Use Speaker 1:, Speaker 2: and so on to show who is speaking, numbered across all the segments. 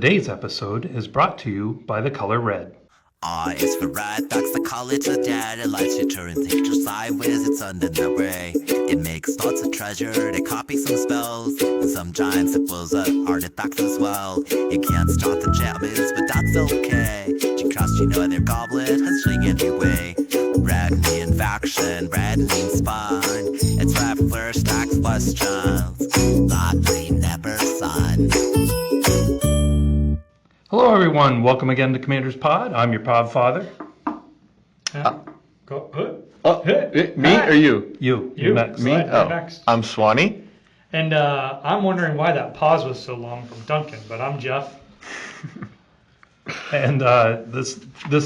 Speaker 1: Today's episode is brought to you by the color red.
Speaker 2: R is for red, that's the color to dead. It lets you turn things sideways, it's undeniable. It makes thoughts a treasure, it copies some spells, and sometimes it blows up artifacts as well. You can't start the jammers, but that's okay, because you know their goblet has swing anyway. Red means faction, red means fun. It's red first ask questions, not green never sun.
Speaker 1: Hello everyone, welcome again to Commander's Pod. I'm your pod father.
Speaker 3: Me or you?
Speaker 1: You next.
Speaker 3: Me?
Speaker 4: Next.
Speaker 3: I'm Swanee.
Speaker 4: And I'm wondering why that pause was so long from Duncan, but I'm Jeff.
Speaker 1: And this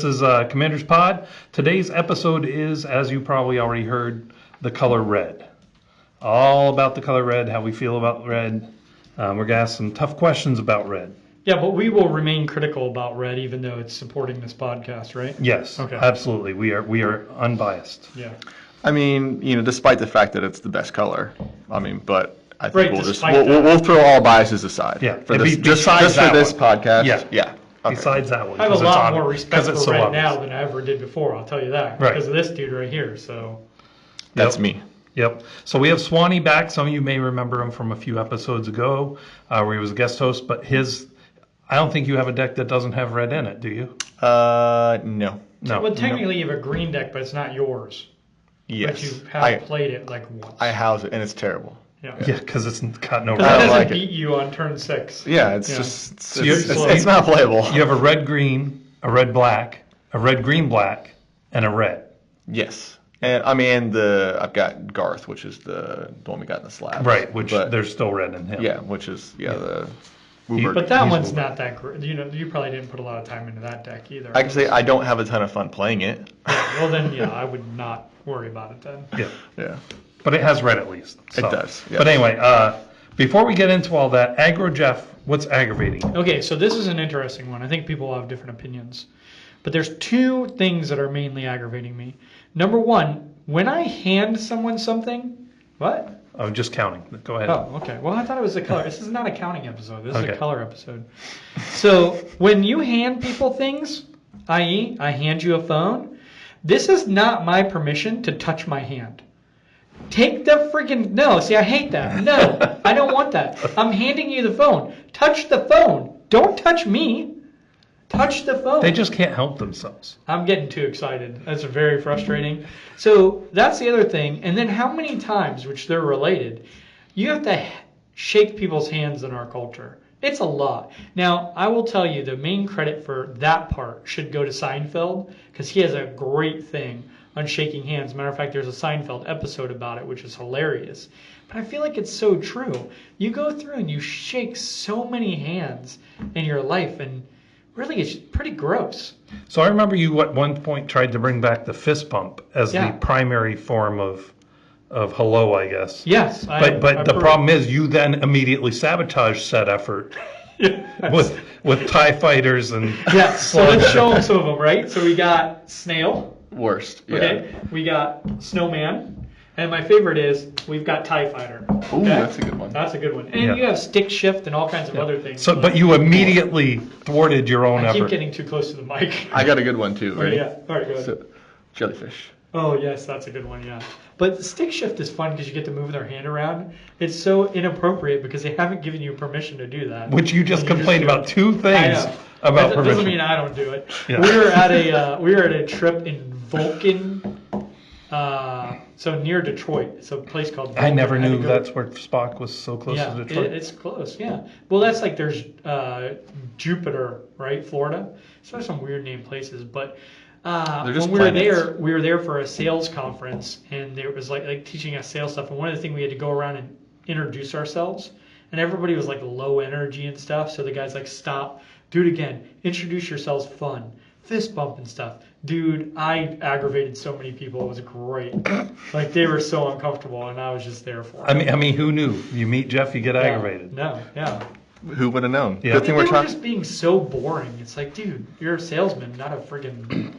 Speaker 1: is Commander's Pod. Today's episode is, as you probably already heard, the color red. All about the color red, how we feel about red. We're going to ask some tough questions about red.
Speaker 4: Yeah, but we will remain critical about red, even though it's supporting this podcast, right?
Speaker 1: Yes, okay. Absolutely. We are unbiased.
Speaker 4: Yeah.
Speaker 3: I mean, despite the fact that it's the best color. But I think
Speaker 4: right,
Speaker 3: we'll throw all biases aside.
Speaker 1: Yeah.
Speaker 3: For this, just for this podcast.
Speaker 1: Yeah.
Speaker 3: Okay.
Speaker 1: Besides that one.
Speaker 4: I have a lot more respect for red
Speaker 1: obvious
Speaker 4: now than I ever did before. I'll tell you that.
Speaker 1: Right.
Speaker 4: Because of this dude right here. So.
Speaker 3: That's me.
Speaker 1: Yep. So we have Swanee back. Some of you may remember him from a few episodes ago, where he was a guest host. But I don't think you have a deck that doesn't have red in it, do you?
Speaker 3: No.
Speaker 4: Well, technically you have a green deck, but it's not yours.
Speaker 3: Yes.
Speaker 4: But you have played it like once.
Speaker 3: I house it, and it's terrible.
Speaker 4: Yeah,
Speaker 1: because it's got no red.
Speaker 4: Because it doesn't
Speaker 3: like
Speaker 4: beat you on turn 6.
Speaker 3: Yeah, just
Speaker 1: it's
Speaker 3: it's not playable.
Speaker 1: You have a red-green, a red-black, a red-green-black, and a red.
Speaker 3: Yes. And I've got Garth, which is the one we got in the slab.
Speaker 1: Right, but there's still red in him.
Speaker 3: Yeah, which is the
Speaker 4: But that one's not that great. You probably didn't put a lot of time into that deck either.
Speaker 3: I can say I don't have a ton of fun playing it.
Speaker 4: Yeah, well then, I would not worry about it then.
Speaker 3: Yeah.
Speaker 1: But it has red at least. So.
Speaker 3: It does. Yeah.
Speaker 1: But anyway, before we get into all that, Aggro Jeff, what's aggravating?
Speaker 4: Okay, so this is an interesting one. I think people have different opinions. But there's two things that are mainly aggravating me. Number one, when I hand someone something, what?
Speaker 1: I'm just counting. Go ahead.
Speaker 4: Oh, okay. Well, I thought it was a color. This is not a counting episode. This is a color episode. So when you hand people things, i.e., I hand you a phone, this is not my permission to touch my hand. Take the freaking... No, see, I hate that. No, I don't want that. I'm handing you the phone. Touch the phone. Don't touch me. Touch the phone.
Speaker 1: They just can't help themselves.
Speaker 4: I'm getting too excited. That's very frustrating. So that's the other thing. And then how many times, which they're related, you have to shake people's hands in our culture. It's a lot. Now, I will tell you the main credit for that part should go to Seinfeld because he has a great thing on shaking hands. Matter of fact, there's a Seinfeld episode about it, which is hilarious. But I feel like it's so true. You go through and you shake so many hands in your life, and really, it's pretty gross.
Speaker 1: So I remember you at one point tried to bring back the fist bump as the primary form of hello, I guess.
Speaker 4: Yes.
Speaker 1: But the problem is you then immediately sabotage said effort with TIE fighters and...
Speaker 4: Yeah, so let's show them some of them, right? So we got Snail.
Speaker 3: Worst, yeah.
Speaker 4: Okay, we got Snowman. And my favorite is we've got TIE Fighter.
Speaker 3: Ooh,
Speaker 4: okay?
Speaker 3: That's a good one.
Speaker 4: That's a good one. And you have stick shift and all kinds of other things.
Speaker 1: So, but you immediately thwarted your own effort.
Speaker 4: I keep getting too close to the mic.
Speaker 3: I got a good one too. Ready?
Speaker 4: Yeah. All right, go ahead.
Speaker 3: So, jellyfish.
Speaker 4: Oh, yes, that's a good one, yeah. But the stick shift is fun because you get to move their hand around. It's so inappropriate because they haven't given you permission to do that.
Speaker 1: Which you just complained about two things about permission.
Speaker 4: That doesn't mean I don't do it.
Speaker 1: Yeah.
Speaker 4: We were at a trip in Vulcan, so near Detroit. It's a place called Vulcan.
Speaker 1: I never knew that's where Spock was so close to Detroit.
Speaker 4: It's close, yeah. Well, that's like there's Jupiter, right, Florida. So there's some weird named places, but when we were there for a sales conference, and there was like teaching us sales stuff. And one of the things we had to go around and introduce ourselves, and everybody was like low energy and stuff. So the guy's like, "Stop, do it again. Introduce yourselves, fun, fist bump and stuff." Dude, I aggravated so many people. It was great. Like they were so uncomfortable, and I was just there for it.
Speaker 1: I mean, who knew? You meet Jeff, you get aggravated.
Speaker 4: No, yeah.
Speaker 3: Who would have known?
Speaker 1: Yeah.
Speaker 3: Good thing
Speaker 4: they were just being so boring. It's like, dude, you're a salesman, not a friggin'.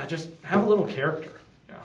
Speaker 4: Just have a little character. Yeah.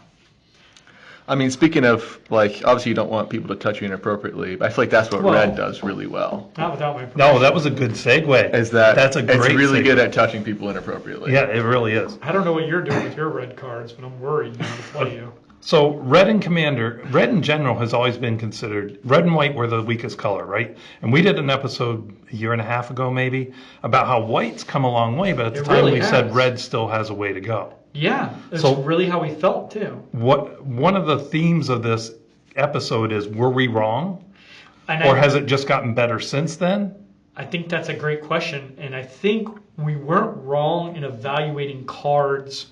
Speaker 3: I mean, speaking of, like, obviously you don't want people to touch you inappropriately, but I feel like that's what red does really well.
Speaker 4: Not without my permission.
Speaker 1: No, that was a good segue.
Speaker 3: That's
Speaker 1: a great
Speaker 3: It's really
Speaker 1: segue.
Speaker 3: good at touching people inappropriately.
Speaker 1: Yeah, it really is.
Speaker 4: I don't know what you're doing with your red cards, but I'm worried now to play you.
Speaker 1: So red and Commander, red in general has always been considered, red and white were the weakest color, right? And we did an episode a year and a half ago maybe about how white's come a long way, but at the
Speaker 4: It
Speaker 1: time
Speaker 4: really
Speaker 1: we said
Speaker 4: has.
Speaker 1: red still has a way to go.
Speaker 4: Yeah, that's
Speaker 1: So-
Speaker 4: really how we felt too.
Speaker 1: One of the themes of this episode is, were we wrong?
Speaker 4: And
Speaker 1: Or has it just gotten better since then?
Speaker 4: I think that's a great question, and I think we weren't wrong in evaluating cards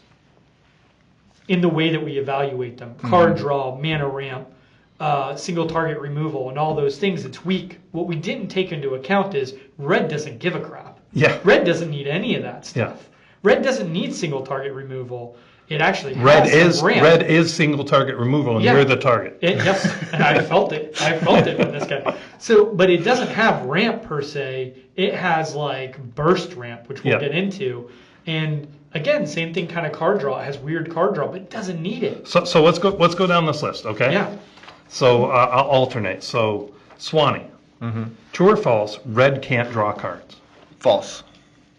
Speaker 4: in the way that we evaluate them. Card draw, mana ramp, single target removal, and all those things. It's weak. What we didn't take into account is red doesn't give a crap.
Speaker 1: Yeah.
Speaker 4: Red doesn't need any of that stuff.
Speaker 1: Yeah.
Speaker 4: Red doesn't need single target removal. It actually
Speaker 1: Red
Speaker 4: has some ramp.
Speaker 1: is single target removal, and
Speaker 4: Yeah.
Speaker 1: you're the target.
Speaker 4: Yes, and I felt it. I felt it with this guy. So, but it doesn't have ramp per se. It has like burst ramp, which we'll
Speaker 1: Yeah.
Speaker 4: get into. And again, same thing, kind of card draw. It has weird card draw, but it doesn't need it.
Speaker 1: So let's go down this list, okay?
Speaker 4: Yeah.
Speaker 1: So I'll alternate. So Swanee, true or false? Red can't draw cards.
Speaker 3: False.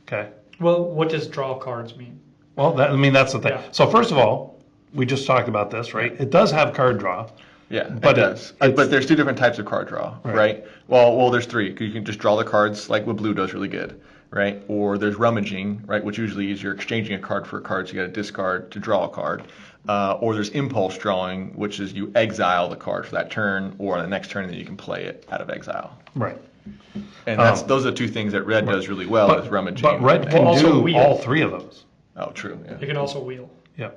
Speaker 1: Okay.
Speaker 4: Well, what does draw cards mean?
Speaker 1: Well, that's the thing.
Speaker 4: Yeah.
Speaker 1: So first of all, we just talked about this, right? It does have card draw.
Speaker 3: Yeah,
Speaker 1: But
Speaker 3: it does.
Speaker 1: it's-
Speaker 3: But there's two different types of card draw, right? Well, there's three. 'Cause you can just draw the cards, like what blue does really good, right? Or there's rummaging, right? Which usually is you're exchanging a card for a card, so you got to discard to draw a card. Or there's impulse drawing, which is you exile the card for that turn, or on the next turn, then you can play it out of exile.
Speaker 1: Right.
Speaker 3: And those are the two things that red does really well, is rummaging.
Speaker 1: But red can
Speaker 4: also
Speaker 1: do
Speaker 4: wheel.
Speaker 1: all three of those.
Speaker 3: Oh, true.
Speaker 4: It
Speaker 3: Yeah.
Speaker 4: can also wheel.
Speaker 1: Yeah.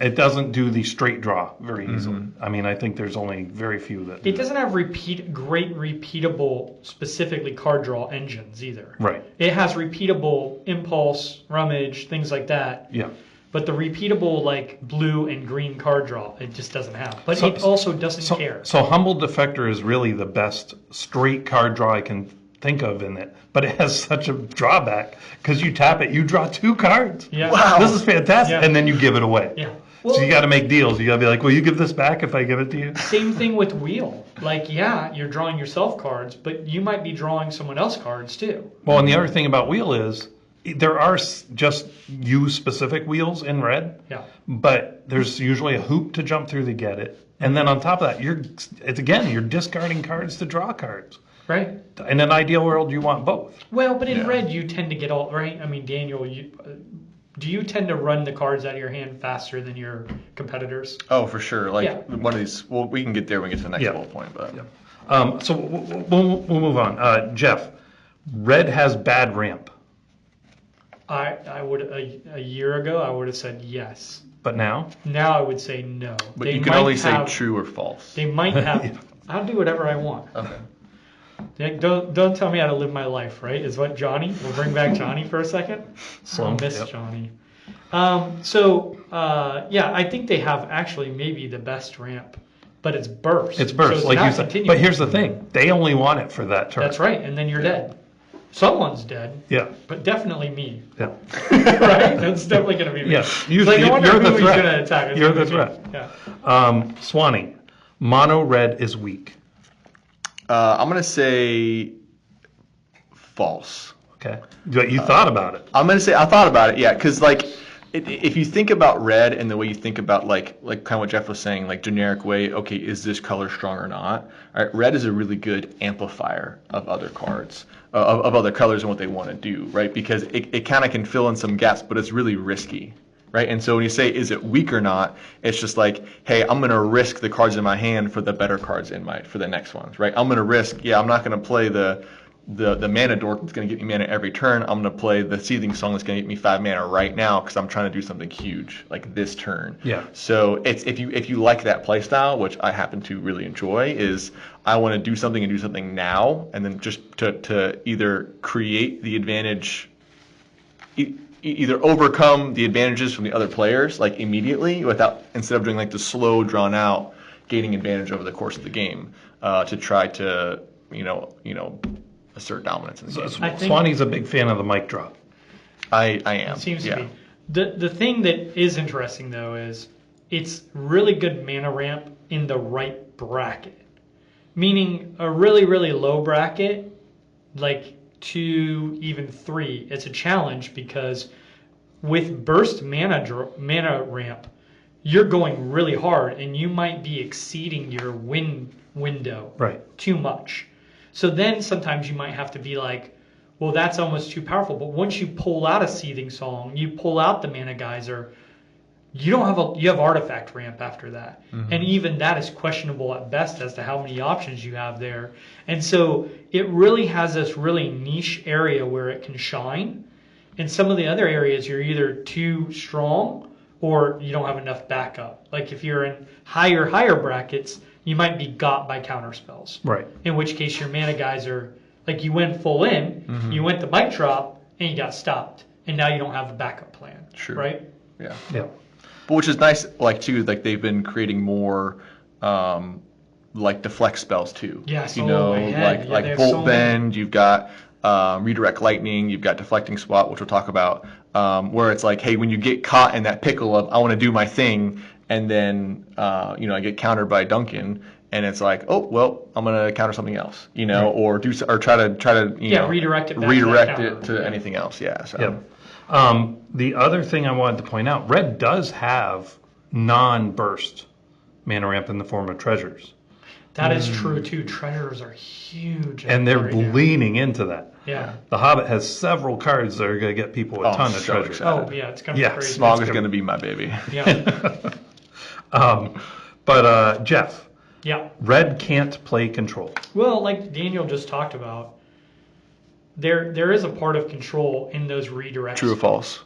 Speaker 1: It doesn't do the straight draw very easily. I mean, I think there's only very few that.
Speaker 4: It doesn't have great repeatable, specifically card draw engines either.
Speaker 1: Right.
Speaker 4: It has repeatable impulse, rummage, things like that.
Speaker 1: Yeah.
Speaker 4: But the repeatable, like blue and green card draw, it just doesn't have. But
Speaker 1: So-
Speaker 4: it also doesn't care.
Speaker 1: So Humble Defector is really the best straight card draw I can think of in it, but it has such a drawback because you tap it, you draw two cards.
Speaker 4: Yeah.
Speaker 3: Wow.
Speaker 1: This is fantastic,
Speaker 4: Yeah.
Speaker 1: and then you give it away.
Speaker 4: Yeah.
Speaker 1: So you got to make deals. You got to be like, will you give this back if I give it to you?
Speaker 4: Same thing with wheel. Like, yeah, you're drawing yourself cards, but you might be drawing someone else cards too.
Speaker 1: Well, and the other thing about wheel is there are just you specific wheels in red,
Speaker 4: Yeah.
Speaker 1: but there's usually a hoop to jump through to get it, and then on top of that, you're discarding cards to draw cards.
Speaker 4: Right.
Speaker 1: In an ideal world, you want both.
Speaker 4: Well, but in
Speaker 3: Yeah.
Speaker 4: red, you tend to get all right. I mean, Daniel, do you tend to run the cards out of your hand faster than your competitors?
Speaker 3: Oh, for sure. Like
Speaker 4: Yeah.
Speaker 3: one of these. Well, we can get there when we get to the next
Speaker 1: Yeah.
Speaker 3: bullet point, but.
Speaker 1: So we'll move on. Jeff, red has bad ramp,
Speaker 4: I would a year ago I would have said yes.
Speaker 1: but now
Speaker 4: Now I would say no.
Speaker 3: But
Speaker 4: They
Speaker 3: you can
Speaker 4: might
Speaker 3: only say
Speaker 4: have-
Speaker 3: true or false.
Speaker 4: They might have. I'll do whatever I want.
Speaker 3: Okay.
Speaker 4: Like, don't tell me how to live my life, right? Is what Johnny. We'll bring back Johnny for a second.
Speaker 1: Sloan,
Speaker 4: I miss
Speaker 1: yep.
Speaker 4: Johnny. Yeah, I think they have actually maybe the best ramp, but it's burst.
Speaker 1: it's burst,
Speaker 4: so
Speaker 1: like
Speaker 4: not
Speaker 1: you said.
Speaker 4: continuous.
Speaker 1: But here's the thing: they only want it for that turn.
Speaker 4: That's right, and then you're dead. Someone's dead,
Speaker 1: Yeah,
Speaker 4: but definitely me.
Speaker 1: yeah,
Speaker 4: Right? That's definitely going to be me.
Speaker 1: yeah.
Speaker 4: It's like, I wonder
Speaker 1: You're
Speaker 4: who
Speaker 1: the
Speaker 4: he's going to
Speaker 1: threat.
Speaker 4: attack. It's
Speaker 1: You're
Speaker 4: gonna
Speaker 1: the
Speaker 4: be me.
Speaker 1: threat.
Speaker 4: Yeah.
Speaker 1: Swanee, mono red is weak.
Speaker 3: I'm gonna say false.
Speaker 1: Okay, but you thought about it.
Speaker 3: I'm gonna say I thought about it, yeah, because like if you think about red and the way you think about like kind of what Jeff was saying, like generic way, okay, is this color strong or not? All right, red is a really good amplifier of other cards, of other colors and what they want to do, right? Because it kind of can fill in some gaps, but it's really risky. Right, and so when you say is it weak or not, it's just like, hey, I'm gonna risk the cards in my hand for the better cards for the next ones, right? I'm gonna risk, yeah, I'm not gonna play the mana dork that's gonna get me mana every turn. I'm gonna play the seething song that's gonna get me 5 mana right now because I'm trying to do something huge like this turn.
Speaker 1: Yeah.
Speaker 3: So it's if you like that play style, which I happen to really enjoy, is I want to do something and do something now, and then just to either create the advantage. Either overcome the advantages from the other players like immediately instead of doing like the slow drawn out gaining advantage over the course of the game to try to assert dominance in the game.
Speaker 4: I think-
Speaker 1: Swanee's a big fan of the mic drop.
Speaker 3: I am.
Speaker 4: It seems
Speaker 3: yeah.
Speaker 4: to be. The thing that is interesting though is it's really good mana ramp in the right bracket. Meaning a really, really low bracket, like 2, even 3, it's a challenge because with burst mana ramp, you're going really hard and you might be exceeding your win window too much. So then sometimes you might have to be like, well, that's almost too powerful. But once you pull out a Seething Song, you pull out the Mana Geyser, you have artifact ramp after that. And even that is questionable at best as to how many options you have there. And so it really has this really niche area where it can shine. In some of the other areas, you're either too strong or you don't have enough backup. Like if you're in higher brackets, you might be got by counter spells.
Speaker 1: Right.
Speaker 4: In which case your Mana Geyser, like you went full in, you went the mic drop, and you got stopped. And now you don't have a backup plan.
Speaker 3: Sure.
Speaker 4: Right?
Speaker 3: Yeah.
Speaker 1: Yeah.
Speaker 3: But which is nice, like too, like they've been creating more like deflect spells too.
Speaker 4: Yes,
Speaker 3: you know, like Bolt Bend, you've got Redirect Lightning, you've got Deflecting Swat, which we'll talk about, where it's like, hey, when you get caught in that pickle of I want to do my thing, and then I get countered by Duncan, and it's like, oh well, I'm gonna counter something else, or try to
Speaker 4: redirect it back
Speaker 3: redirect
Speaker 4: to that
Speaker 3: it to anything else. Yeah. So.
Speaker 1: Yep. The other thing I wanted to point out, red does have non-burst mana ramp in the form of treasures.
Speaker 4: That is true too. Treasures are huge.
Speaker 1: And they're leaning into that.
Speaker 4: Yeah.
Speaker 1: The Hobbit has several cards that are going to get people a ton of treasures.
Speaker 3: Excited.
Speaker 4: Oh, yeah, it's going to be crazy.
Speaker 3: Smog is going to be my baby.
Speaker 4: Yeah.
Speaker 1: But Jeff,
Speaker 4: Yeah.
Speaker 1: red can't play control.
Speaker 4: Well, like Daniel just talked about, there is a part of control in those redirects.
Speaker 3: True or false?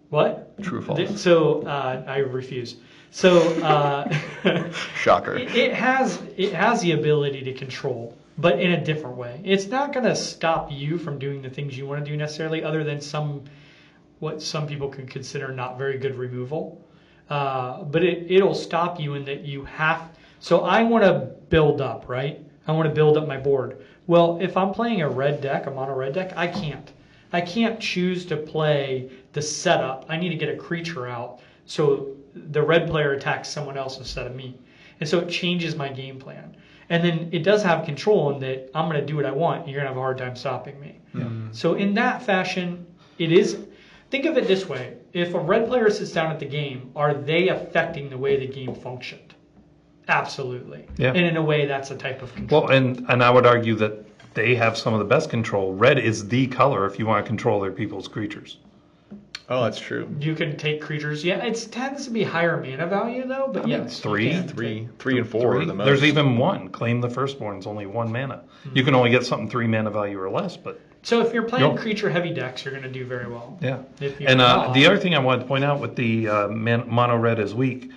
Speaker 4: What?
Speaker 3: True or false?
Speaker 4: So I refuse. So
Speaker 3: Shocker.
Speaker 4: it has the ability to control, but in a different way. It's not going to stop you from doing the things you want to do necessarily, other than what some people can consider not very good removal. But it'll stop you in that you have. So I want to build up, right? I want to build up my board. Well, if I'm playing a mono red deck, I can't. I can't choose to play the setup. I need to get a creature out so the red player attacks someone else instead of me. And so it changes my game plan. And then it does have control in that I'm going to do what I want, and you're going to have a hard time stopping me.
Speaker 1: Yeah.
Speaker 4: So in that fashion, it is. Think of it this way. If a red player sits down at the game, are they affecting the way the game functioned? Absolutely.
Speaker 1: Yeah.
Speaker 4: And in a way, that's a type of control.
Speaker 1: Well, and I would argue that they have some of the best control. Red is the color if you want to control their people's creatures.
Speaker 3: Oh, that's true.
Speaker 4: You can take creatures. Yeah, it tends to be higher mana value, though. But yes,
Speaker 1: three
Speaker 4: you can
Speaker 3: Three and four are the most.
Speaker 1: There's even one. Claim the Firstborn's only 1 mana. You can only get something 3 mana value or less, but...
Speaker 4: So if you're playing creature-heavy decks, you're going to do very well.
Speaker 1: Yeah.
Speaker 4: And
Speaker 1: the other thing I wanted to point out with the mono red is weak,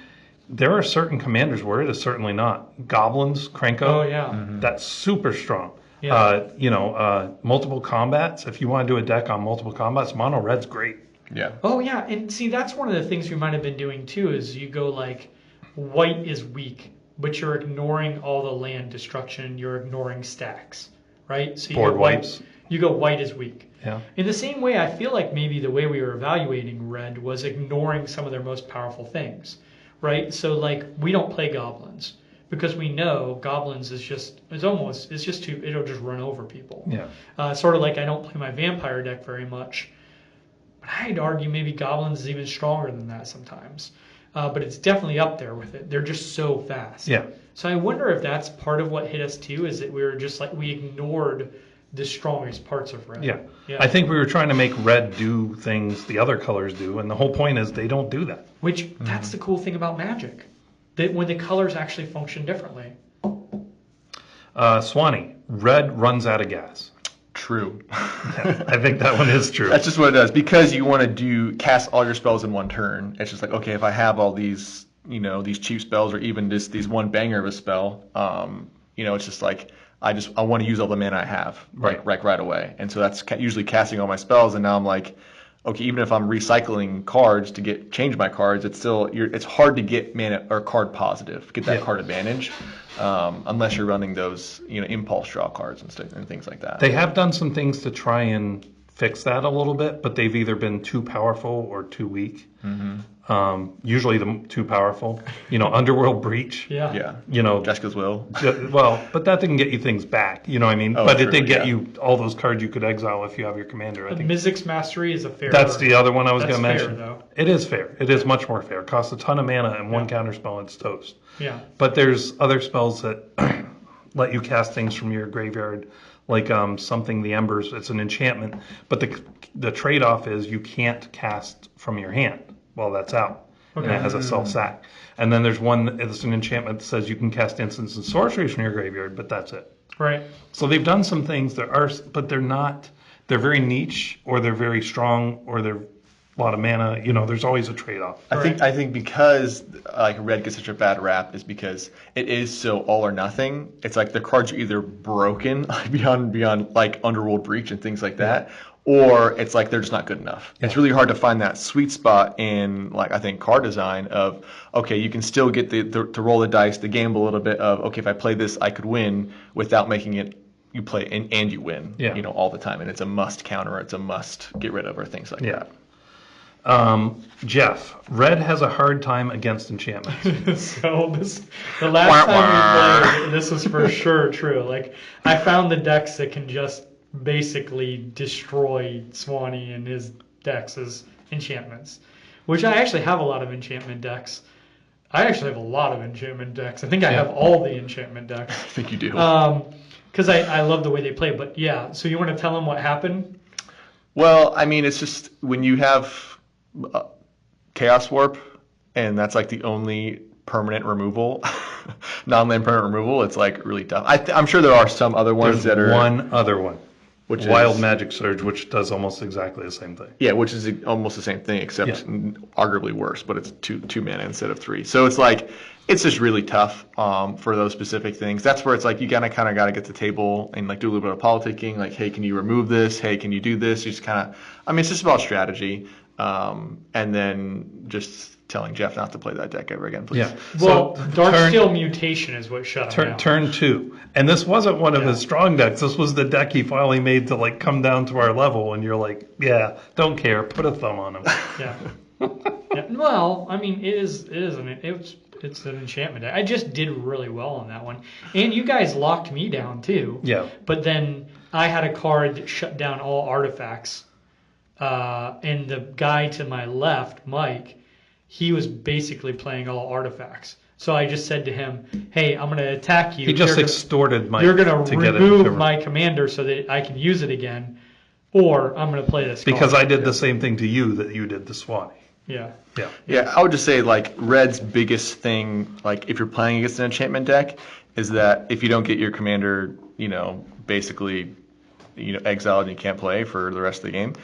Speaker 1: there are certain commanders where it is certainly not. Goblins, Krenko.
Speaker 4: Oh, yeah.
Speaker 1: That's super strong.
Speaker 4: Yeah.
Speaker 1: Multiple combats. If you want to do a deck on multiple combats, mono red's great.
Speaker 3: Yeah.
Speaker 4: Oh, yeah. And see, that's one of the things we might have been doing, too, is you go like, white is weak, but you're ignoring all the land destruction. You're ignoring stacks, right? So you
Speaker 1: Board
Speaker 4: go
Speaker 1: wipes.
Speaker 4: You go white is weak.
Speaker 1: Yeah.
Speaker 4: In the same way, I feel like maybe the way we were evaluating red was ignoring some of their most powerful things, right? So like we don't play goblins because we know goblins is just it'll just run over people.
Speaker 1: Yeah.
Speaker 4: Sort of like I don't play my vampire deck very much, but I'd argue maybe goblins is even stronger than that sometimes. But it's definitely up there with it. They're just so fast.
Speaker 1: Yeah.
Speaker 4: So I wonder if that's part of what hit us too, is that we were just like we ignored the strongest parts of red.
Speaker 1: Yeah. I think we were trying to make red do things the other colors do, and the whole point is they don't do that.
Speaker 4: Which, that's the cool thing about Magic. That when the colors actually function differently.
Speaker 1: Swanee, red runs out of gas.
Speaker 3: True.
Speaker 1: I think that one is true.
Speaker 3: That's just what it does. Because you want to cast all your spells in one turn, it's just like, okay, if I have all these, these cheap spells or even these one banger of a spell, it's just like, I want to use all the mana I have right away. And so that's usually casting all my spells. And now I'm like, okay, even if I'm recycling cards to change my cards, it's hard to get mana or card positive, get that card advantage, unless you're running those impulse draw cards and things like that.
Speaker 1: They have done some things to try and fixed that a little bit, but they've either been too powerful or too weak. Usually the too powerful. Underworld Breach.
Speaker 4: Yeah.
Speaker 3: Jessica's Will.
Speaker 1: Well, but that didn't get you things back. You know what I mean?
Speaker 3: Oh,
Speaker 1: but
Speaker 3: true,
Speaker 1: it did get
Speaker 3: yeah.
Speaker 1: you all those cards you could exile if you have your commander. I think
Speaker 4: Mizzix Mastery is a fair.
Speaker 1: that's the other one I was going to
Speaker 4: fair,
Speaker 1: mention.
Speaker 4: though.
Speaker 1: It is fair. It is much more fair. It costs a ton of mana and one counter spell. It's toast.
Speaker 4: Yeah.
Speaker 1: But there's other spells that let you cast things from your graveyard, like something the Embers. It's an enchantment, but the trade-off is you can't cast from your hand while that's out, and it has a self-sack. And then there's one that's an enchantment that says you can cast instants and sorceries from your graveyard, but that's it.
Speaker 4: Right.
Speaker 1: So they've done some things but they're not. They're very niche, or they're very strong, or they're a lot of mana. There's always a trade-off.
Speaker 3: I think because like red gets such a bad rap is because it is so all or nothing. It's like the cards are either broken beyond like Underworld Breach and things like that, or it's like they're just not good enough. Yeah. It's really hard to find that sweet spot in like I think card design of okay, you can still get to roll the dice, the gamble a little bit of okay, if I play this I could win without making it you play and you win. All the time, and it's a must counter, it's a must get rid of, or things like that.
Speaker 1: Jeff, red has a hard time against enchantments.
Speaker 4: So the last time we played, this is for sure true. Like I found the decks that can just basically destroy Swanee and his decks as enchantments, which I actually have a lot of enchantment decks. I actually have a lot of enchantment decks. I think I have all the enchantment decks.
Speaker 3: I think you do.
Speaker 4: Because I love the way they play. But yeah, so you want to tell them what happened?
Speaker 3: Well, I mean, it's just when you have Chaos Warp, and that's like the only permanent removal, non-land permanent removal. It's like really tough. I'm sure there are some other ones
Speaker 1: There's
Speaker 3: that are
Speaker 1: one other one,
Speaker 3: which
Speaker 1: Wild
Speaker 3: is,
Speaker 1: Magic Surge, which does almost exactly the same thing.
Speaker 3: Yeah, which is almost the same thing except arguably worse, but it's two mana instead of 3. So it's like it's just really tough for those specific things. That's where it's like you kind of got to get to the table and like do a little bit of politicking. Like, hey, can you remove this? Hey, can you do this? You just kind of, I mean, it's just about strategy. And then just telling Jeff not to play that deck ever again, please.
Speaker 1: Yeah.
Speaker 4: Well, Darksteel Mutation is what shut him down.
Speaker 1: Turn 2. And this wasn't one of his strong decks. This was the deck he finally made to like come down to our level. And you're like, yeah, don't care. Put a thumb on him.
Speaker 4: Yeah. Well, I mean, it's an enchantment deck. I just did really well on that one. And you guys locked me down too.
Speaker 1: Yeah.
Speaker 4: But then I had a card that shut down all artifacts. And the guy to my left, Mike, he was basically playing all artifacts. So I just said to him, hey, I'm going to attack you.
Speaker 1: He just extorted Mike.
Speaker 4: You're going to remove my commander so that I can use it again, or I'm going to play this
Speaker 1: because
Speaker 4: card.
Speaker 1: I did the same thing to you that you did to Swanee.
Speaker 4: Yeah.
Speaker 3: Yeah, I would just say, like, Red's biggest thing, like, if you're playing against an enchantment deck, is that if you don't get your commander, basically, exiled and you can't play for the rest of the game,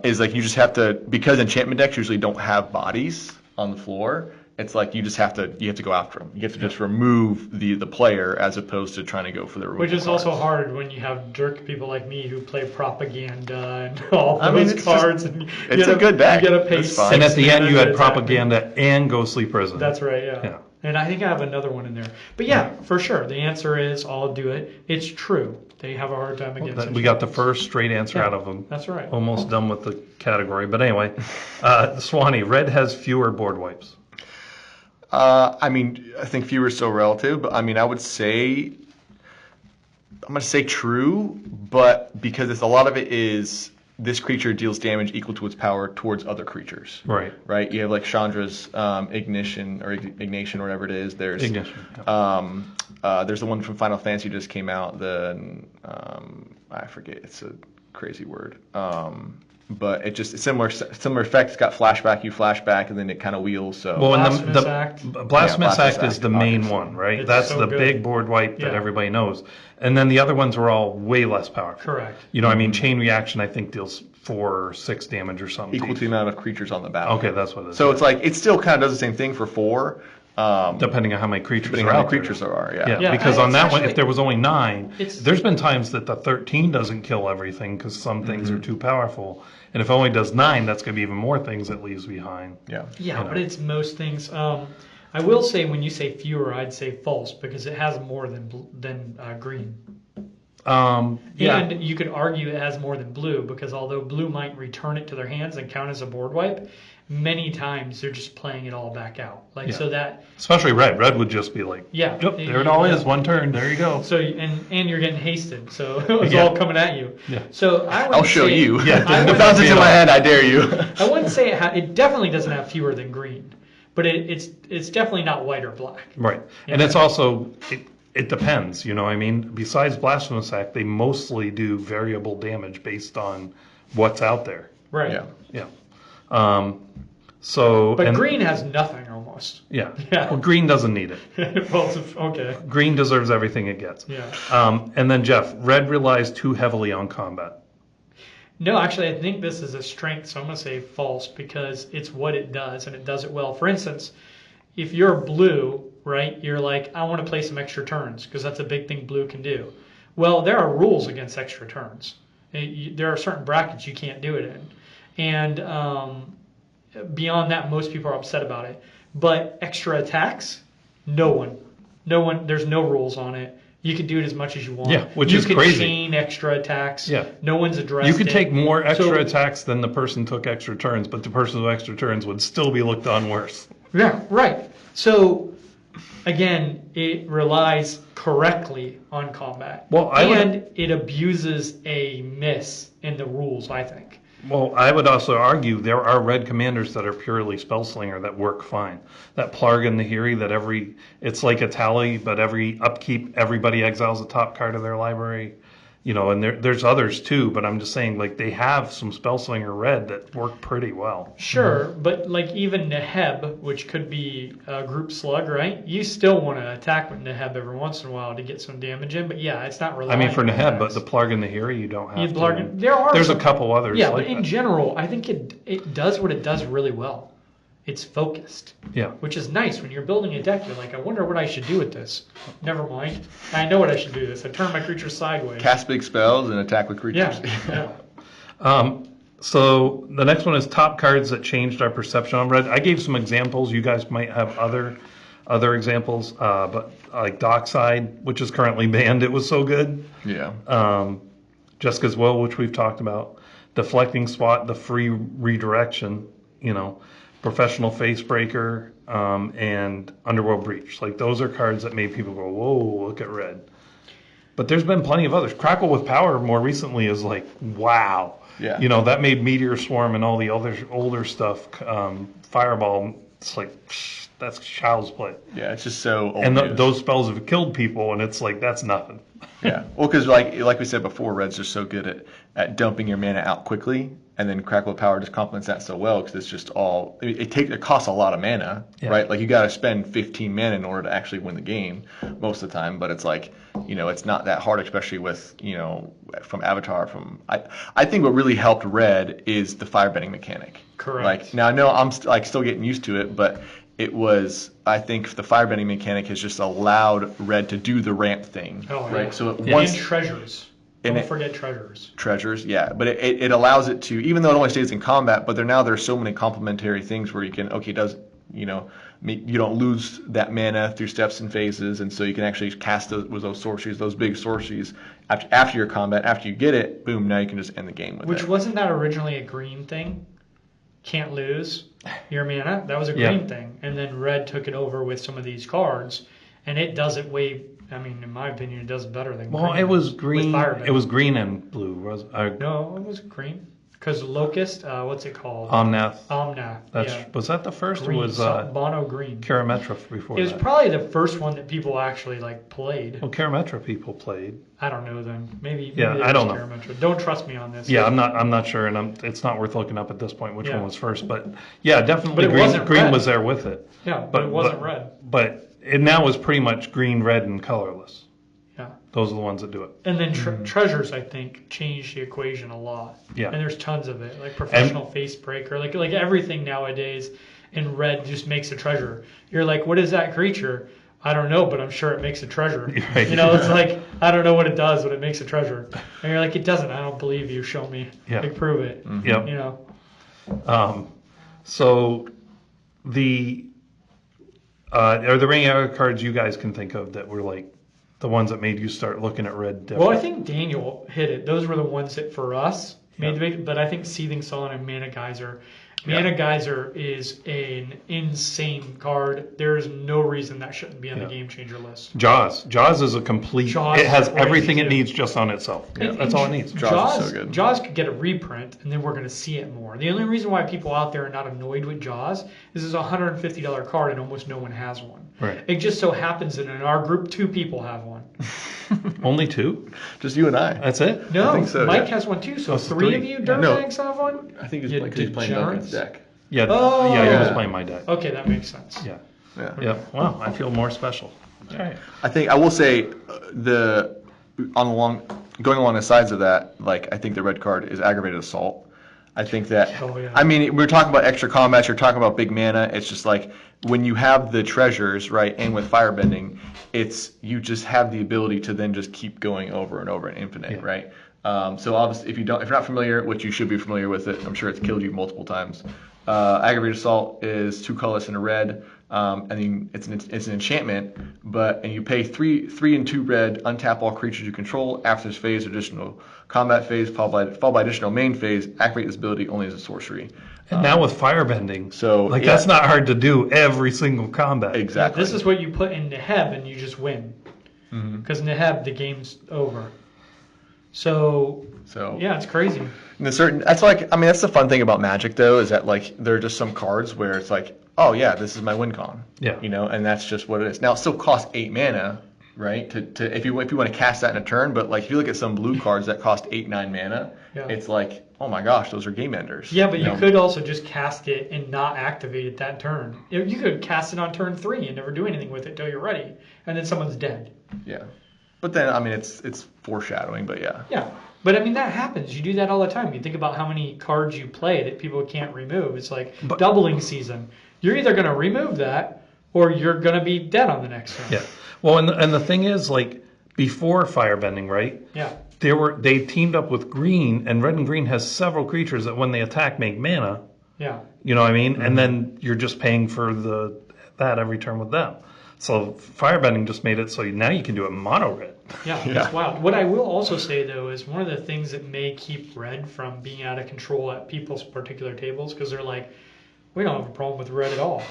Speaker 3: is like you just have to, because enchantment decks usually don't have bodies on the floor, it's like you have to go after them. You have to just remove the player as opposed to trying to go for the removal.
Speaker 4: Which is
Speaker 3: cards.
Speaker 4: also hard when you have jerk people like me who play propaganda and all those cards.
Speaker 3: It's a good deck.
Speaker 4: You get to pay
Speaker 3: It's fine.
Speaker 1: And at the end, you had
Speaker 4: attack
Speaker 1: propaganda and Ghostly Prison.
Speaker 4: That's right, yeah. And I think I have another one in there. But yeah, for sure. The answer is I'll do it. It's true. They have a hard time against it.
Speaker 1: We got the first straight answer out of them.
Speaker 4: That's right.
Speaker 1: Almost done with the category. But anyway, Swanee, red has fewer board wipes.
Speaker 3: I mean, I think fewer is so relative, but I mean, I'm going to say true, but because a lot of it is this creature deals damage equal to its power towards other creatures.
Speaker 1: Right.
Speaker 3: Right? You have like Chandra's Ignition or whatever it is. There's
Speaker 1: Ignition.
Speaker 3: There's the one from Final Fantasy just came out. I forget. It's a crazy word. But it just similar effect. It's got flashback. You flashback, and then it kind of wheels. So
Speaker 1: Blasphemous Act is the main
Speaker 3: obviously.
Speaker 1: one, right?
Speaker 4: It's
Speaker 1: That's
Speaker 4: so
Speaker 1: the
Speaker 4: good.
Speaker 1: big board wipe that everybody knows. And then the other ones are all way less powerful.
Speaker 4: Correct.
Speaker 1: I mean, Chain Reaction I think deals 4 or 6 damage or something.
Speaker 3: equal to the amount of creatures on the battlefield.
Speaker 1: Okay, that's what it is.
Speaker 3: So it's like it still kind of does the same thing for 4.
Speaker 1: Depending on how many creatures
Speaker 3: Depending
Speaker 1: are
Speaker 3: on how
Speaker 1: out
Speaker 3: many
Speaker 1: there.
Speaker 3: creatures there are,
Speaker 1: Yeah, because on that one,
Speaker 4: actually-
Speaker 1: if there was only 9,
Speaker 4: It's-
Speaker 1: there's been times that the 13 doesn't kill everything because some things are too powerful. And if it only does 9, that's going to be even more things it leaves behind.
Speaker 4: Yeah, but it's most things. I will say when you say fewer, I'd say false because it has more than green.
Speaker 1: Yeah.
Speaker 4: And you could argue it has more than blue, because although blue might return it to their hands and count as a board wipe, many times they're just playing it all back out. Like,
Speaker 1: Yeah.
Speaker 4: so that,
Speaker 1: Especially red. Red would just be like,
Speaker 4: yeah.
Speaker 1: yep, there it all is. One turn. There you go.
Speaker 4: So, and you're getting hasted. So it's
Speaker 1: Yeah.
Speaker 4: all coming at you.
Speaker 1: Yeah.
Speaker 4: So
Speaker 3: I'll show you.
Speaker 1: Yeah,
Speaker 3: If it bounces in my hand, I dare you.
Speaker 4: I wouldn't say it definitely doesn't have fewer than green, but it's definitely not white or black.
Speaker 1: Right. And it's also, it depends, you know what I mean? Besides Blasphemous Act, they mostly do variable damage based on what's out there.
Speaker 4: Right.
Speaker 3: Yeah.
Speaker 1: Yeah.
Speaker 4: But
Speaker 1: and,
Speaker 4: green has nothing almost.
Speaker 1: Yeah.
Speaker 4: Yeah.
Speaker 1: Well, green doesn't need it.
Speaker 4: Well, okay.
Speaker 1: Green deserves everything it gets.
Speaker 4: Yeah.
Speaker 1: And then Jeff, red relies too heavily on combat.
Speaker 4: No, actually, I think this is a strength, so I'm going to say false, because it's what it does, and it does it well. For instance, if you're blue, right, you're like, I want to play some extra turns, because that's a big thing blue can do. Well, there are rules against extra turns. There are certain brackets you can't do it in. And beyond that, most people are upset about it. But extra attacks, no one, there's no rules on it. You can do it as much as you want.
Speaker 1: Yeah, which is crazy.
Speaker 4: You can chain extra attacks.
Speaker 1: Yeah.
Speaker 4: No one's addressed it.
Speaker 1: You could take more extra attacks than the person took extra turns, but the person with extra turns would still be looked on worse.
Speaker 4: Yeah, right. So, again, it relies correctly on combat.
Speaker 1: Well,
Speaker 4: it abuses a miss in the rules, I think.
Speaker 1: Well, I would also argue there are red commanders that are purely spellslinger that work fine. That Plarg and Nahiri, it's like a tally, but every upkeep, everybody exiles the top card of their library. You know, and there's others too, but I'm just saying, like, they have some spellslinger red that work pretty well.
Speaker 4: Sure, but like even Neheb, which could be a group slug, right? You still want to attack with Neheb every once in a while to get some damage in, but yeah, it's not really.
Speaker 1: I mean, for Neheb, but the Plarg and Nahiri, you don't have to. There's a couple others.
Speaker 4: Yeah,
Speaker 1: like
Speaker 4: but in
Speaker 1: that.
Speaker 4: general, I think it does what it does really well. It's focused.
Speaker 1: Yeah.
Speaker 4: Which is nice when you're building a deck. You're like, I wonder what I should do with this. Never mind. I know what I should do with this. I turn my creatures sideways.
Speaker 3: Cast big spells and attack with creatures.
Speaker 4: Yeah.
Speaker 1: So the next one is top cards that changed our perception on red. I gave some examples. You guys might have other examples, but like Dockside, which is currently banned. It was so good.
Speaker 3: Yeah.
Speaker 1: Jessica's Will, which we've talked about. Deflecting Swat, the free redirection, you know. Professional Facebreaker, and Underworld Breach. Like, those are cards that made people go, whoa, look at red. But there's been plenty of others. Crackle with Power more recently is like, wow.
Speaker 3: Yeah.
Speaker 1: You know, that made Meteor Swarm and all the other older stuff. Fireball, it's like, that's child's play.
Speaker 3: Yeah, it's just so old.
Speaker 1: And those spells have killed people, and it's like, that's nothing.
Speaker 3: Yeah. Well, because like we said before, red's just so good at dumping your mana out quickly. And then Crackle of Power just complements that so well because it's just all it costs a lot of mana, right? Like, you got to spend 15 mana in order to actually win the game most of the time. But it's like, you know, it's not that hard, especially with, you know, from Avatar. I think what really helped red is the firebending mechanic.
Speaker 4: Correct.
Speaker 3: Like, now I know I'm still getting used to it, but it was, I think the firebending mechanic has just allowed red to do the ramp thing, right? So
Speaker 4: and treasures. Don't forget treasures.
Speaker 3: Treasures, yeah. But it allows it to, even though it only stays in combat, but there are so many complementary things where you can, you don't lose that mana through steps and phases, and so you can actually cast those sorceries, those big sorceries, after your combat. After you get it, boom, now you can just end the game with it.
Speaker 4: Which wasn't that originally a green thing? Can't lose your mana. That was a green thing. And then red took it over with some of these cards, and it does it in my opinion, it does better than green.
Speaker 1: Well, it was green.
Speaker 4: It
Speaker 1: was green and blue.
Speaker 4: No, it was green. Because Locust, what's it called?
Speaker 1: Omnath. Was that the first?
Speaker 4: Green,
Speaker 1: or was
Speaker 4: Bono green?
Speaker 1: Karametra before that?
Speaker 4: It was probably the first one that people actually played.
Speaker 1: Well, Karametra people played.
Speaker 4: I don't know then. Maybe
Speaker 1: I don't know.
Speaker 4: Karametra. Don't trust me on this.
Speaker 1: Yeah, I'm not sure, and it's not worth looking up at this point which one was first. But yeah, definitely green was there with it.
Speaker 4: Yeah, but it wasn't red.
Speaker 1: But it now is pretty much green, red, and colorless.
Speaker 4: Yeah.
Speaker 1: Those are the ones that do it.
Speaker 4: And then treasures, I think, change the equation a lot.
Speaker 1: Yeah.
Speaker 4: And there's tons of it, like Professional Facebreaker, like everything nowadays in red just makes a treasure. You're like, what is that creature? I don't know, but I'm sure it makes a treasure.
Speaker 1: Right.
Speaker 4: You know, it's like, I don't know what it does, but it makes a treasure. And you're like, it doesn't. I don't believe you. Show me.
Speaker 1: Yeah.
Speaker 4: Like, prove it.
Speaker 1: Mm-hmm. Yep.
Speaker 4: You know.
Speaker 1: So are there any other cards you guys can think of that were like the ones that made you start looking at red different?
Speaker 4: Well, I think Daniel hit it. Those were the ones that for us made the big. But I think Seething Sullen and Mana Geyser. Mana Geyser is an insane card. There is no reason that shouldn't be on the game changer list.
Speaker 1: Jaws is a complete.
Speaker 4: Jaws
Speaker 1: it has
Speaker 4: is crazy,
Speaker 1: everything it
Speaker 4: too.
Speaker 1: needs just on itself. Yeah, that's all it needs.
Speaker 3: Jaws is so good.
Speaker 4: Jaws could get a reprint, and then we're going to see it more. The only reason why people out there are not annoyed with Jaws is it's a $150 card, and almost no one has one.
Speaker 1: Right.
Speaker 4: It just so happens that in our group, 2 people have one.
Speaker 1: Only 2?
Speaker 3: Just you and I.
Speaker 1: That's it?
Speaker 4: No,
Speaker 3: I think so,
Speaker 4: Mike
Speaker 3: yeah.
Speaker 4: has one too. So
Speaker 1: Oh,
Speaker 4: 3
Speaker 1: 3.
Speaker 4: of you
Speaker 3: No.
Speaker 4: dirtbags have one.
Speaker 3: I think he's
Speaker 4: You
Speaker 3: playing Duncan's
Speaker 4: degenerates.
Speaker 3: deck.
Speaker 1: Yeah.
Speaker 4: Oh.
Speaker 1: Yeah, he was
Speaker 3: Yeah.
Speaker 1: playing my deck.
Speaker 4: Okay, that makes sense.
Speaker 1: Yeah.
Speaker 3: Yeah.
Speaker 1: Yeah. Wow, I feel more special. All right.
Speaker 3: I think I will say going along the sides of that, like I think the red card is aggravated assault. I think that.
Speaker 4: Oh, yeah.
Speaker 3: I mean, we're talking about extra combats. You're talking about big mana. It's just like when you have the treasures, right, and with firebending, you just have the ability to then just keep going over and over and infinite, right? So obviously, if you're not familiar, which you should be familiar with it, I'm sure it's killed you multiple times. Aggravated Assault is 2 colorless and a red. And then it's an enchantment, and you pay 3 and 2 red, untap all creatures you control after this phase, additional combat phase, followed by additional main phase. Activate this ability only as a sorcery.
Speaker 1: And now with firebending,
Speaker 3: So, yeah.
Speaker 1: that's not hard to do every single combat.
Speaker 3: Exactly.
Speaker 4: This is what you put in Neheb, and you just win. Because Neheb, the game's over. So yeah, it's crazy.
Speaker 3: And that's the fun thing about Magic though, is that like there are just some cards where it's like, oh yeah, this is my win con.
Speaker 1: Yeah.
Speaker 3: And that's just what it is. Now it still costs 8 mana, right? To if you want to cast that in a turn, but like if you look at some blue cards that cost 8-9 mana, it's like, oh my gosh, those are game enders.
Speaker 4: Yeah, but you could also just cast it and not activate it that turn. You could cast it on turn 3 and never do anything with it till you're ready, and then someone's dead.
Speaker 3: Yeah. But then I mean it's foreshadowing, but yeah.
Speaker 4: Yeah. But I mean that happens. You do that all the time. You think about how many cards you play that people can't remove. It's like doubling season. You're either going to remove that or you're going to be dead on the next turn.
Speaker 1: Yeah. Well, and the thing is, like before firebending, right?
Speaker 4: Yeah.
Speaker 1: They teamed up with green, and red and green has several creatures that when they attack make mana.
Speaker 4: Yeah.
Speaker 1: You know what I mean? And then you're just paying for that every turn with them. So firebending just made it so now you can do it mono red.
Speaker 4: Yeah, it's wild. What I will also say though is one of the things that may keep red from being out of control at people's particular tables, because they're like, we don't have a problem with red at all.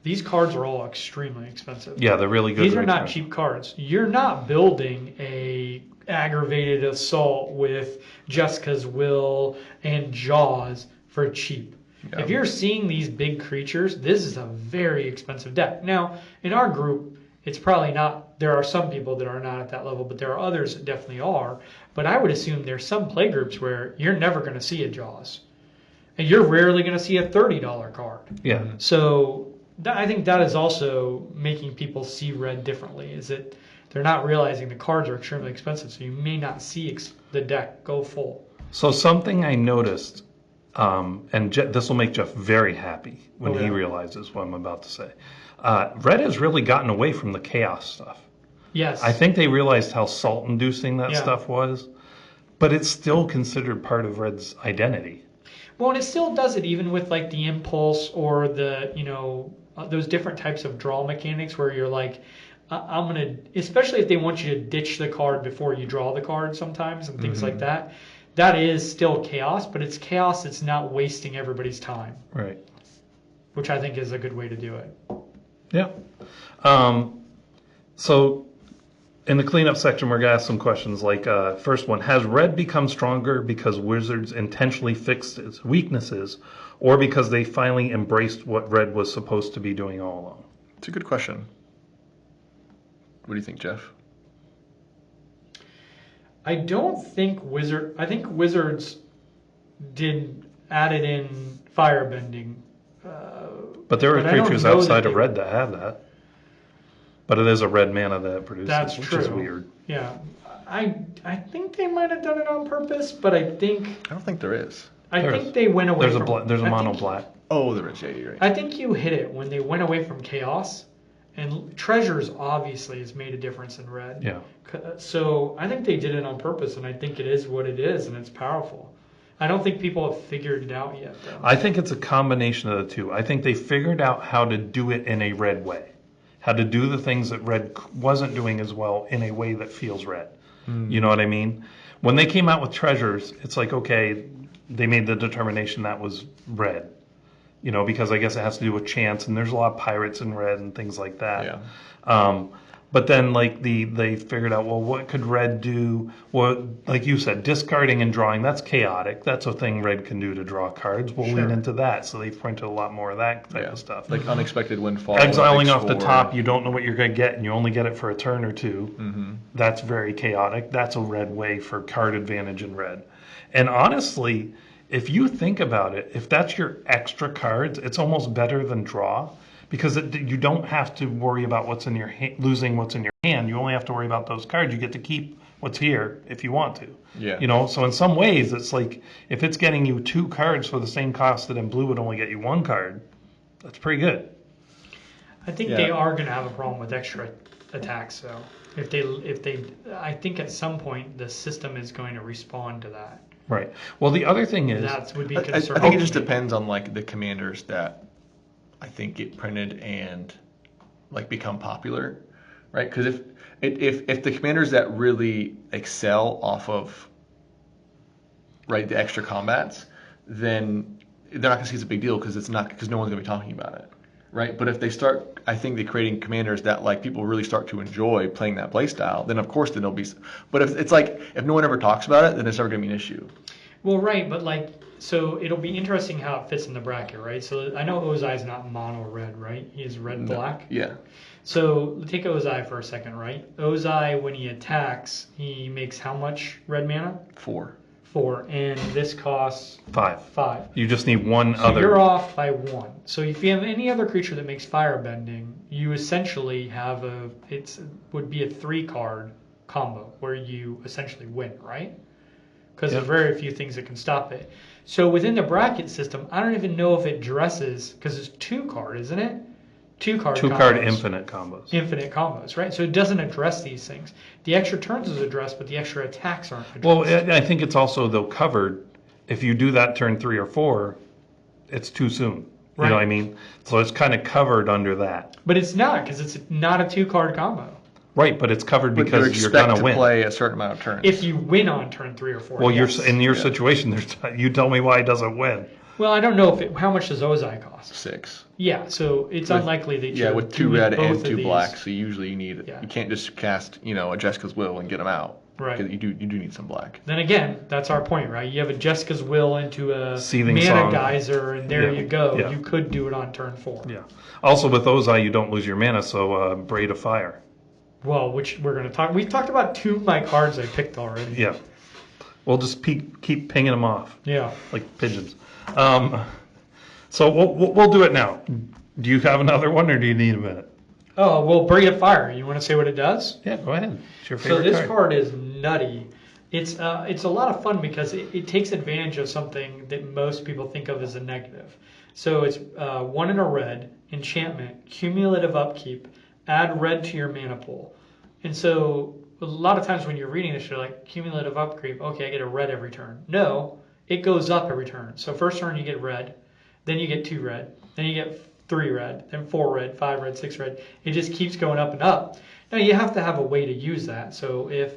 Speaker 4: These cards are all extremely expensive.
Speaker 1: Yeah, they're really good.
Speaker 4: These are not cheap cards. You're not building a aggravated assault with Jessica's Will and Jaws for cheap. Yeah. If you're seeing these big creatures, this is a very expensive deck. Now, in our group, it's probably not. There are some people that are not at that level, but there are others that definitely are. But I would assume there's some play groups where you're never going to see a Jaws. And you're rarely going to see a $30 card.
Speaker 1: Yeah.
Speaker 4: So I think that is also making people see red differently, is that they're not realizing the cards are extremely expensive, so you may not see the deck go full.
Speaker 1: So something I noticed, and this will make Jeff very happy when he realizes what I'm about to say. Red has really gotten away from the chaos stuff.
Speaker 4: Yes.
Speaker 1: I think they realized how salt-inducing that stuff was, but it's still considered part of Red's identity.
Speaker 4: Well, and it still does it even with like the impulse or the, those different types of draw mechanics where you're like, I'm going to, especially if they want you to ditch the card before you draw the card sometimes and things like that. That is still chaos, but it's chaos that's not wasting everybody's time.
Speaker 1: Right.
Speaker 4: Which I think is a good way to do it.
Speaker 1: Yeah. So in the cleanup section, we're going to ask some questions like, first one, has Red become stronger because Wizards intentionally fixed its weaknesses or because they finally embraced what Red was supposed to be doing all along?
Speaker 3: It's a good question. What do you think, Jeff?
Speaker 4: I think Wizards added in firebending.
Speaker 1: But there are creatures outside of Red that have that. But it is a red mana that it produces, which is weird.
Speaker 4: Yeah. I think they might have done it on purpose, but I don't
Speaker 3: think there is.
Speaker 4: I think they went away
Speaker 1: There's a mono black.
Speaker 3: Oh, there is. Yeah, you're right.
Speaker 4: I think you hit it when they went away from chaos. And treasures obviously has made a difference in Red.
Speaker 1: Yeah.
Speaker 4: So I think they did it on purpose, and I think it is what it is, and it's powerful. I don't think people have figured it out yet, though.
Speaker 1: I think it's a combination of the two. I think they figured out how to do it in a Red way. how to do the things that red wasn't doing as well in a way that feels red. You know what I mean? When they came out with treasures, it's like, okay, they made the determination that was red. You know, because I guess it has to do with chance, and there's a lot of pirates in red and things like that.
Speaker 3: Yeah.
Speaker 1: But then, like, they figured out, well, what could red do? Well, like you said, discarding and drawing, that's chaotic. That's a thing red can do to draw cards. We'll lean into that. So they've printed a lot more of that type of stuff.
Speaker 3: Like unexpected windfall.
Speaker 1: Exiling off the top, you don't know what you're going to get, and you only get it for a turn or two. That's very chaotic. That's a red way for card advantage in red. And honestly, if you think about it, if that's your extra cards, it's almost better than draw. Because you don't have to worry about what's in your losing what's in your hand. You only have to worry about those cards. You get to keep what's here if you want to.
Speaker 3: Yeah.
Speaker 1: You know, so in some ways, it's like if it's getting you 2 cards for the same cost that in blue would only get you 1 card, that's pretty good.
Speaker 4: I think they are going to have a problem with extra attacks, though. If they, I think at some point the system is going to respond to that.
Speaker 1: Right. Well, the other thing is
Speaker 4: that would be
Speaker 3: I
Speaker 4: concerning.
Speaker 3: think it just depends on like the commanders that I think get printed and like become popular, right? Because if the commanders that really excel off of the extra combats, then they're not going to see it's a big deal because no one's going to be talking about it, right? But if they start, I think they're creating commanders that like people really start to enjoy playing that play style, then of course then they'll be. But if it's like if no one ever talks about it, then it's never going to be an issue.
Speaker 4: Well, right, but like. So it'll be interesting how it fits in the bracket, right? So I know Ozai's not mono red, right? He's red-black.
Speaker 3: Yeah.
Speaker 4: So take Ozai for a second, right? Ozai, when he attacks, he makes how much red mana?
Speaker 3: 4.
Speaker 4: 4, and this costs
Speaker 1: 5.
Speaker 4: 5.
Speaker 1: You just need one
Speaker 4: So
Speaker 1: other.
Speaker 4: you're off by 1. So if you have any other creature that makes firebending, you essentially have would be a 3-card combo where you essentially win, right? Because there's very few things that can stop it. So within the bracket system, I don't even know if it dresses, because it's 2-card, isn't it? 2-card
Speaker 1: 2-card
Speaker 4: combos.
Speaker 1: infinite combos.
Speaker 4: Infinite combos, right? So it doesn't address these things. The extra turns is addressed, but the extra attacks aren't addressed.
Speaker 1: Well, I think it's also, though, covered. If you do that turn 3 or 4, it's too soon. You know what I mean? So it's kind of covered under that.
Speaker 4: But it's not, because it's not a 2-card combo.
Speaker 1: Right, but it's covered
Speaker 3: But
Speaker 1: because you're going to win.
Speaker 3: play a certain amount of turns.
Speaker 4: If you win on turn 3 or 4.
Speaker 1: Well,
Speaker 4: yes.
Speaker 1: in your situation, you tell me why he doesn't win.
Speaker 4: Well, I don't know how much does Ozai cost.
Speaker 3: 6.
Speaker 4: Yeah, so it's unlikely that you're
Speaker 3: with 2
Speaker 4: doing
Speaker 3: red
Speaker 4: both
Speaker 3: and
Speaker 4: of
Speaker 3: 2
Speaker 4: these.
Speaker 3: black. So usually you need
Speaker 4: Yeah.
Speaker 3: you can't just cast a Jessica's Will and get them out.
Speaker 4: Right.
Speaker 3: 'Cause you do need some black.
Speaker 4: Then again, that's our point, right? You have a Jessica's Will into a
Speaker 1: Seething
Speaker 4: Mana
Speaker 1: Song.
Speaker 4: Geyser, and there
Speaker 1: Yeah.
Speaker 4: you go.
Speaker 1: Yeah.
Speaker 4: You could do it on turn 4.
Speaker 1: Yeah. Also, with Ozai, you don't lose your mana, so Braid of Fire.
Speaker 4: Well, which we're going to talk. We've talked about 2 of my cards I picked already.
Speaker 1: Yeah. We'll just keep pinging them off
Speaker 4: Yeah.
Speaker 1: like pigeons. So we'll do it now. Do you have another one, or do you need a minute?
Speaker 4: Oh, well, Braid of Fire. You want to say what it does?
Speaker 1: Yeah, go ahead. It's your
Speaker 4: So
Speaker 1: favorite
Speaker 4: this
Speaker 1: card.
Speaker 4: card is nutty. It's a lot of fun because it takes advantage of something that most people think of as a negative. So it's 1 and a red, enchantment, cumulative upkeep, add red to your mana pool. And so a lot of times when you're reading this, you're like, cumulative upkeep, okay, I get a red every turn. No, it goes up every turn. So first turn you get red, then you get 2 red, then you get 3 red, then 4 red, 5 red, 6 red. It just keeps going up and up. Now you have to have a way to use that. So if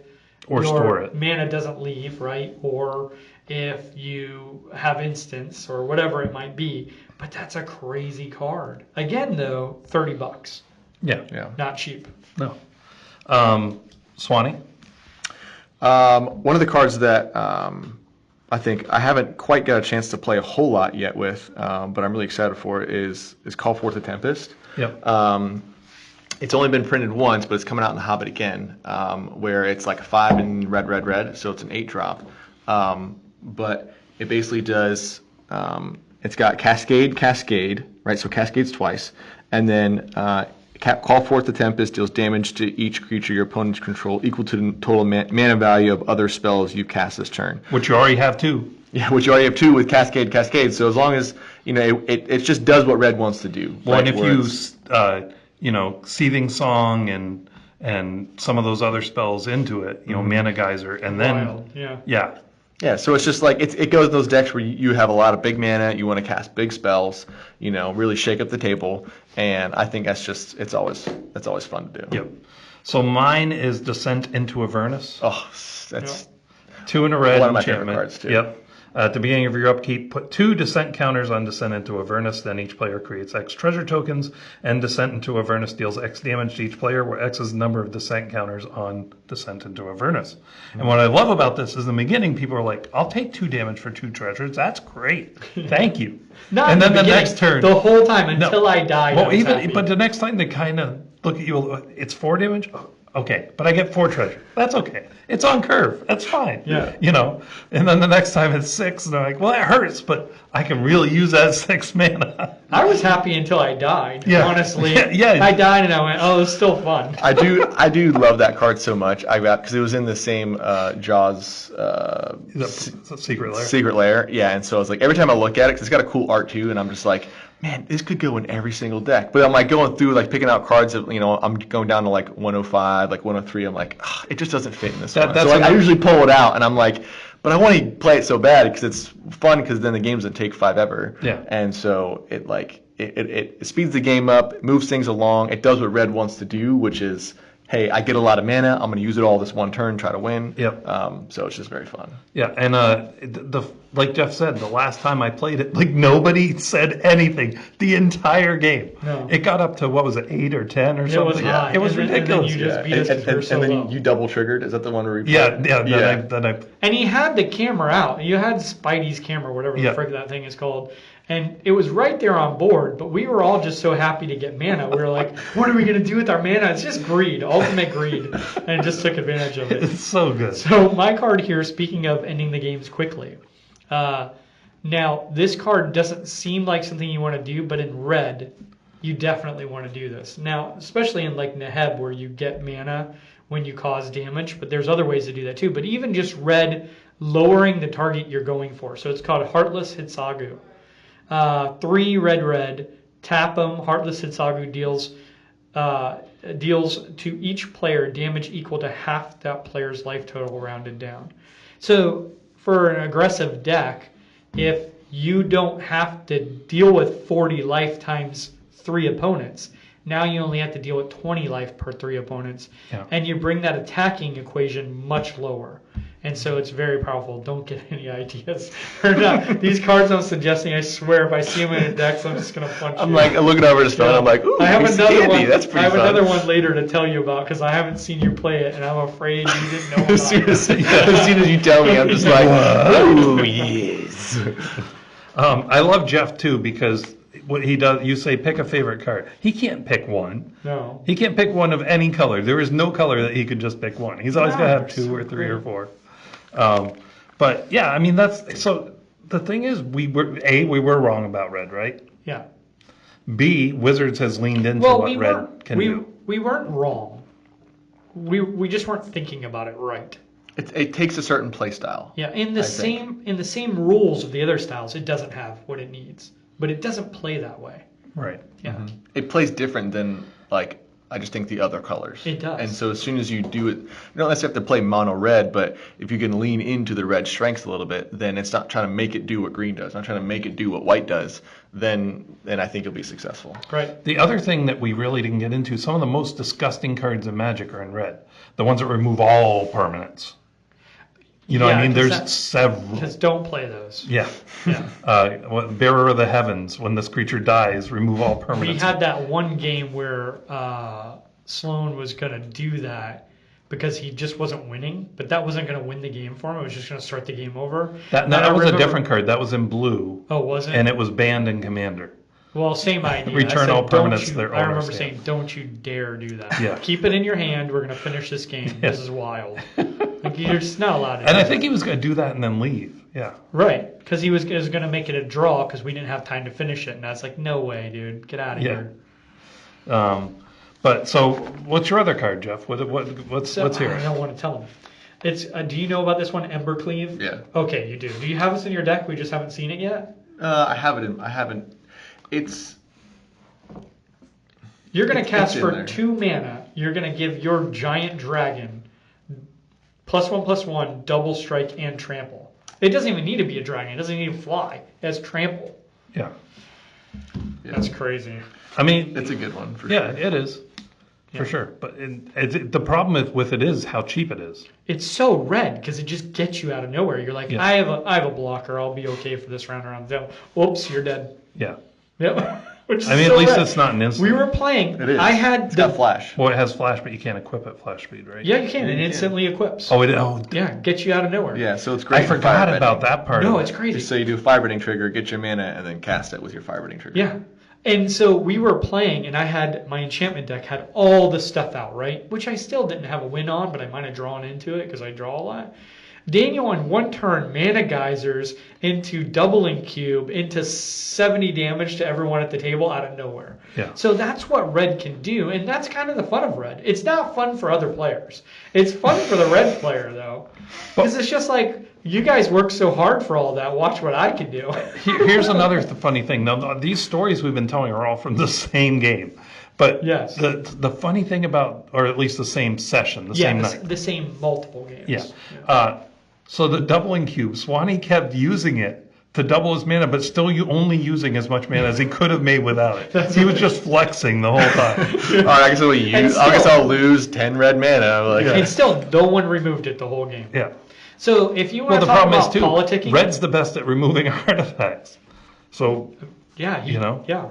Speaker 1: Or
Speaker 4: your
Speaker 1: store it.
Speaker 4: mana doesn't leave, right? Or if you have instants or whatever it might be. But that's a crazy card. Again, though, $30.
Speaker 1: Yeah.
Speaker 4: Not cheap.
Speaker 1: No. Swanee?
Speaker 3: One of the cards that I think I haven't quite got a chance to play a whole lot yet with, but I'm really excited for it, is Call Forth the Tempest.
Speaker 1: Yep.
Speaker 3: It's only been printed once, but it's coming out in the Hobbit again, where it's like a 5 in red, so it's an 8-drop. But it basically does, it's got Cascade, right? So Cascade's twice. And then Call Forth the Tempest deals damage to each creature your opponents control equal to the total mana value of other spells you cast this turn.
Speaker 1: Which you already have 2.
Speaker 3: Yeah, which you already have 2 with Cascade. So as long as, it just does what red wants to do.
Speaker 1: Well,
Speaker 3: right?
Speaker 1: and if you, Seething Song and some of those other spells into it, Mana Geyser, and then,
Speaker 4: Wild, yeah.
Speaker 1: yeah,
Speaker 3: Yeah, so it's just like it goes in those decks where you have a lot of big mana, you want to cast big spells, really shake up the table, and I think that's always fun to do.
Speaker 1: Yep. So mine is Descent into Avernus.
Speaker 3: Oh, that's
Speaker 1: 2 in a red
Speaker 3: one of my
Speaker 1: enchantment.
Speaker 3: favorite cards too.
Speaker 1: Yep. At the beginning of your upkeep, put 2 Descent counters on Descent into Avernus. Then each player creates X treasure tokens, and Descent into Avernus deals X damage to each player, where X is the number of Descent counters on Descent into Avernus. And what I love about this is in the beginning, people are like, I'll take 2 damage for 2 treasures. That's great. Thank you.
Speaker 4: Not
Speaker 1: and
Speaker 4: in
Speaker 1: then the
Speaker 4: beginning,
Speaker 1: next turn.
Speaker 4: the whole time until I died.
Speaker 1: Well,
Speaker 4: I was happy.
Speaker 1: but the next time they kind of look at you, it's 4 damage? Okay, but I get 4 treasure. That's okay. It's on curve. That's fine.
Speaker 4: Yeah.
Speaker 1: And then the next time it's 6, and they're like, well, that hurts, but I can really use that 6 mana.
Speaker 4: I was happy until I died.
Speaker 1: Yeah.
Speaker 4: Honestly,
Speaker 1: Yeah.
Speaker 4: I died and I went, oh, it's still fun.
Speaker 3: I do love that card so much. Because it was in the same Jaws
Speaker 1: Secret Lair.
Speaker 3: Secret Lair. Yeah, and so I was like, every time I look at it, because it's got a cool art too, and I'm just like, man, this could go in every single deck. But I'm like going through, like picking out cards that, I'm going down to like 105, like 103. I'm like, it just doesn't fit in this one. So I usually pull it out, and I'm like, but I want to play it so bad because it's fun, because then the game doesn't take 5 ever.
Speaker 1: Yeah.
Speaker 3: And so it speeds the game up, it moves things along, it does what red wants to do, which is, hey, I get a lot of mana, I'm going to use it all this one turn, try to win.
Speaker 1: Yep.
Speaker 3: So it's just very fun.
Speaker 1: Yeah, and like Jeff said, the last time I played it, like nobody said anything the entire game.
Speaker 4: No.
Speaker 1: It got up to, what was it, 8 or 10 or something?
Speaker 4: was high.
Speaker 1: It was
Speaker 4: And then
Speaker 1: ridiculous.
Speaker 4: you just beat us 'cause we were so
Speaker 3: and then
Speaker 4: low.
Speaker 3: you double triggered. Is that the one where we
Speaker 1: Yeah.
Speaker 3: played?
Speaker 1: Then I
Speaker 4: And he had the camera out. You had Spidey's camera, whatever the frick that thing is called. And it was right there on board, but we were all just so happy to get mana. We were like, what are we going to do with our mana? It's just greed, ultimate greed. And just took advantage of it.
Speaker 1: It's so good.
Speaker 4: So my card here, speaking of ending the games quickly. Now, this card doesn't seem like something you want to do, but in red, you definitely want to do this. Now, especially in like Neheb, where you get mana when you cause damage, but there's other ways to do that too. But even just red, lowering the target you're going for. So it's called Heartless Hitsagu. 3 red, tap them. Heartless Hitsagu deals to each player damage equal to half that player's life total rounded down. So for an aggressive deck, if you don't have to deal with 40 life times 3 opponents, now you only have to deal with 20 life per 3 opponents, and you bring that attacking equation much lower. And so it's very powerful. Don't get any ideas. These cards I'm suggesting, I swear, if I see them in a deck, I'm just going to punch you.
Speaker 3: I'm like, looking over his phone, I'm like, ooh,
Speaker 4: I have another one.
Speaker 3: That's pretty
Speaker 4: I have
Speaker 3: fun.
Speaker 4: another one later to tell you about because I haven't seen you play it, and I'm afraid you didn't know about
Speaker 3: as soon
Speaker 4: it.
Speaker 3: as you tell me, I'm just like, oh, yes.
Speaker 1: I love Jeff, too, because what he does, you say pick a favorite card. He can't pick one.
Speaker 4: No.
Speaker 1: He can't pick one of any color. There is no color that he could just pick one. He's always got to have 2 or 3 or 4. But yeah, I mean, that's so. The thing is, we were wrong about red, right?
Speaker 4: Yeah.
Speaker 1: B, Wizards has leaned into what red can do.
Speaker 4: We weren't wrong. We just weren't thinking about it right.
Speaker 3: It takes a certain play style.
Speaker 4: Yeah, in the same rules of the other styles, it doesn't have what it needs, but it doesn't play that way.
Speaker 1: Right.
Speaker 4: Yeah.
Speaker 3: Mm-hmm. It plays different than I just think the other colors.
Speaker 4: It does.
Speaker 3: And so as soon as you do it, you don't necessarily have to play mono red, but if you can lean into the red strengths a little bit, then it's not trying to make it do what green does, not trying to make it do what white does, then I think you'll be successful.
Speaker 4: Right.
Speaker 1: The other thing that we really didn't get into, some of the most disgusting cards in Magic are in red. The ones that remove all permanents. You know what I mean? There's several.
Speaker 4: Just don't play those.
Speaker 1: Yeah.
Speaker 4: Yeah.
Speaker 1: Bearer of the Heavens, when this creature dies, remove all permanents.
Speaker 4: We had that one game where Sloan was going to do that because he just wasn't winning, but that wasn't going to win the game for him. It was just going to start the game over.
Speaker 1: That was a different card. That was in blue.
Speaker 4: Oh, was it?
Speaker 1: And it was banned in Commander.
Speaker 4: Well, same idea.
Speaker 1: Return all permanents to their
Speaker 4: I
Speaker 1: owner's
Speaker 4: remember
Speaker 1: hand.
Speaker 4: saying, don't you dare do that.
Speaker 1: Yeah.
Speaker 4: Keep it in your hand. We're going to finish this game. This is wild. Like, you're just not allowed to
Speaker 1: And
Speaker 4: do
Speaker 1: I think he was going to do that and then leave. Yeah.
Speaker 4: Right. Because he was going to make it a draw because we didn't have time to finish it. And I was like, no way, dude. Get out of here.
Speaker 1: But so what's your other card, Jeff? Let's hear
Speaker 4: I
Speaker 1: it.
Speaker 4: don't want to tell him. It's. Do you know about this one, Embercleave?
Speaker 3: Yeah.
Speaker 4: Okay, you do. Do you have this in your deck? We just haven't seen it yet?
Speaker 3: I haven't. It's.
Speaker 4: You're going to cast
Speaker 3: in
Speaker 4: for
Speaker 3: there.
Speaker 4: 2 mana. You're going to give your giant dragon +1/+1, double strike, and trample. It doesn't even need to be a dragon. It doesn't need to fly. It has trample.
Speaker 1: Yeah.
Speaker 4: That's crazy.
Speaker 1: I mean,
Speaker 3: It's a good one for
Speaker 1: yeah,
Speaker 3: sure.
Speaker 1: it is. For sure. But the problem with it is how cheap it is.
Speaker 4: It's so red because it just gets you out of nowhere. You're like,
Speaker 1: Yeah.
Speaker 4: I have a blocker. I'll be okay for this round around the devil. Whoops, you're dead.
Speaker 1: Yeah.
Speaker 4: Yep. Which is
Speaker 1: I mean,
Speaker 4: so
Speaker 1: at least
Speaker 4: red.
Speaker 1: it's not an instant.
Speaker 4: We were playing.
Speaker 3: It is.
Speaker 4: I had
Speaker 3: It's got flash.
Speaker 1: Well, it has flash, but you can't equip it flash speed, right?
Speaker 4: Yeah, you can.
Speaker 3: Yeah,
Speaker 4: It
Speaker 3: you
Speaker 4: instantly equips.
Speaker 1: Oh, oh,
Speaker 4: Yeah, gets you out of nowhere.
Speaker 3: Yeah, so it's great.
Speaker 1: I
Speaker 3: for
Speaker 1: forgot
Speaker 3: fire
Speaker 1: about
Speaker 3: bending.
Speaker 1: that part.
Speaker 4: No,
Speaker 1: of
Speaker 4: it's
Speaker 1: it.
Speaker 4: crazy.
Speaker 3: Just so you do a fire bending trigger, get your mana, and then cast it with your fire bending trigger.
Speaker 4: Yeah. And so we were playing, and I had my enchantment deck had all the stuff out, right? Which I still didn't have a win on, but I might have drawn into it because I draw a lot. Daniel on one turn mana geysers into doubling cube into 70 damage to everyone at the table out of nowhere.
Speaker 1: Yeah.
Speaker 4: So that's what red can do, and that's kind of the fun of red. It's not fun for other players. It's fun for the red player though, because it's just like you guys work so hard for all that. Watch what I can do.
Speaker 1: Here's another funny thing. Now, these stories we've been telling are all from the same game. But
Speaker 4: Yes.
Speaker 1: the funny thing about, or at least the same session, the same night.
Speaker 4: The same multiple games.
Speaker 1: Yeah. So the doubling cube, Swanee kept using it to double his mana, but still only using as much mana as he could have made without it. He was just flexing the whole time.
Speaker 3: All right, I guess I'll lose 10 red mana. Like,
Speaker 4: And still, no one removed it the whole game.
Speaker 1: Yeah.
Speaker 4: So if you
Speaker 1: Well,
Speaker 4: want
Speaker 1: the
Speaker 4: to talk
Speaker 1: problem is
Speaker 4: about
Speaker 1: too,
Speaker 4: politicking,
Speaker 1: red's the best at removing artifacts. So
Speaker 4: yeah,
Speaker 1: you know?
Speaker 4: yeah,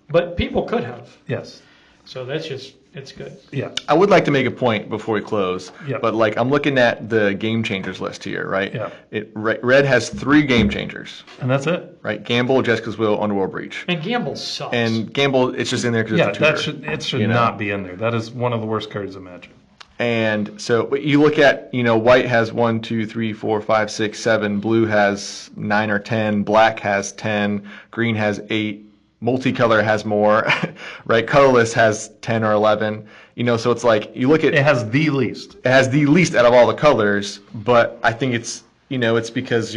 Speaker 4: but people could have.
Speaker 1: yes,
Speaker 4: So that's just it's good.
Speaker 1: yeah,
Speaker 3: I would like to make a point before we close.
Speaker 1: Yeah.
Speaker 3: But like I'm looking at the game changers list here, right?
Speaker 1: Yeah.
Speaker 3: Red has 3 game changers,
Speaker 1: and that's it.
Speaker 3: right? Gamble, Jessica's Will, Underworld Breach.
Speaker 4: And Gamble sucks.
Speaker 3: And Gamble, it's just in there because
Speaker 1: Yeah,
Speaker 3: it's a tutor.
Speaker 1: it should
Speaker 3: you know?
Speaker 1: not be in there. That is one of the worst cards in Magic.
Speaker 3: And so but you look at, white has 1, 2, 3, 4, 5, 6, 7. Blue has 9 or 10. Black has 10. Green has 8. Multicolor has more, right? Colorless has 10 or 11. So it's like you look at
Speaker 1: It has the least.
Speaker 3: it has the least out of all the colors, but I think it's it's because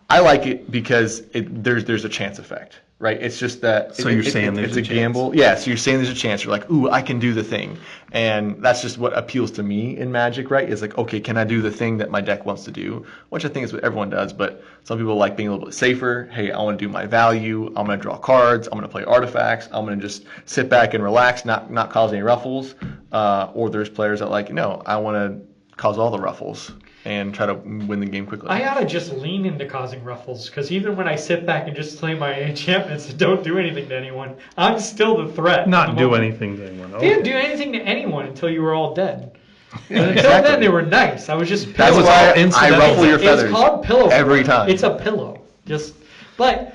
Speaker 3: I like it because there's a chance effect, right? It's just that.
Speaker 1: So you're saying there's
Speaker 3: it's
Speaker 1: a
Speaker 3: a gamble, yeah. So you're saying there's a chance. You're like, ooh, I can do the thing, and that's just what appeals to me in Magic, right? Is like, okay, can I do the thing that my deck wants to do? Which I think is what everyone does, but some people like being a little bit safer. Hey, I want to do my value. I'm going to draw cards. I'm going to play artifacts. I'm going to just sit back and relax, not cause any ruffles. Or there's players that like, no, I want to cause all the ruffles and try to win the game quickly.
Speaker 4: I ought to just lean into causing ruffles, because even when I sit back and just play my enchantments that don't do anything to anyone, I'm still the threat.
Speaker 1: Not
Speaker 4: at the
Speaker 1: do
Speaker 4: moment.
Speaker 1: anything to anyone.
Speaker 4: They didn't do anything to anyone until you were all dead. And until then, they were nice. I was just
Speaker 3: That's
Speaker 4: pillow.
Speaker 3: why I
Speaker 1: incidental.
Speaker 3: ruffle your feathers.
Speaker 4: It's called pillow
Speaker 3: every
Speaker 4: fort.
Speaker 3: time.
Speaker 4: It's a pillow. But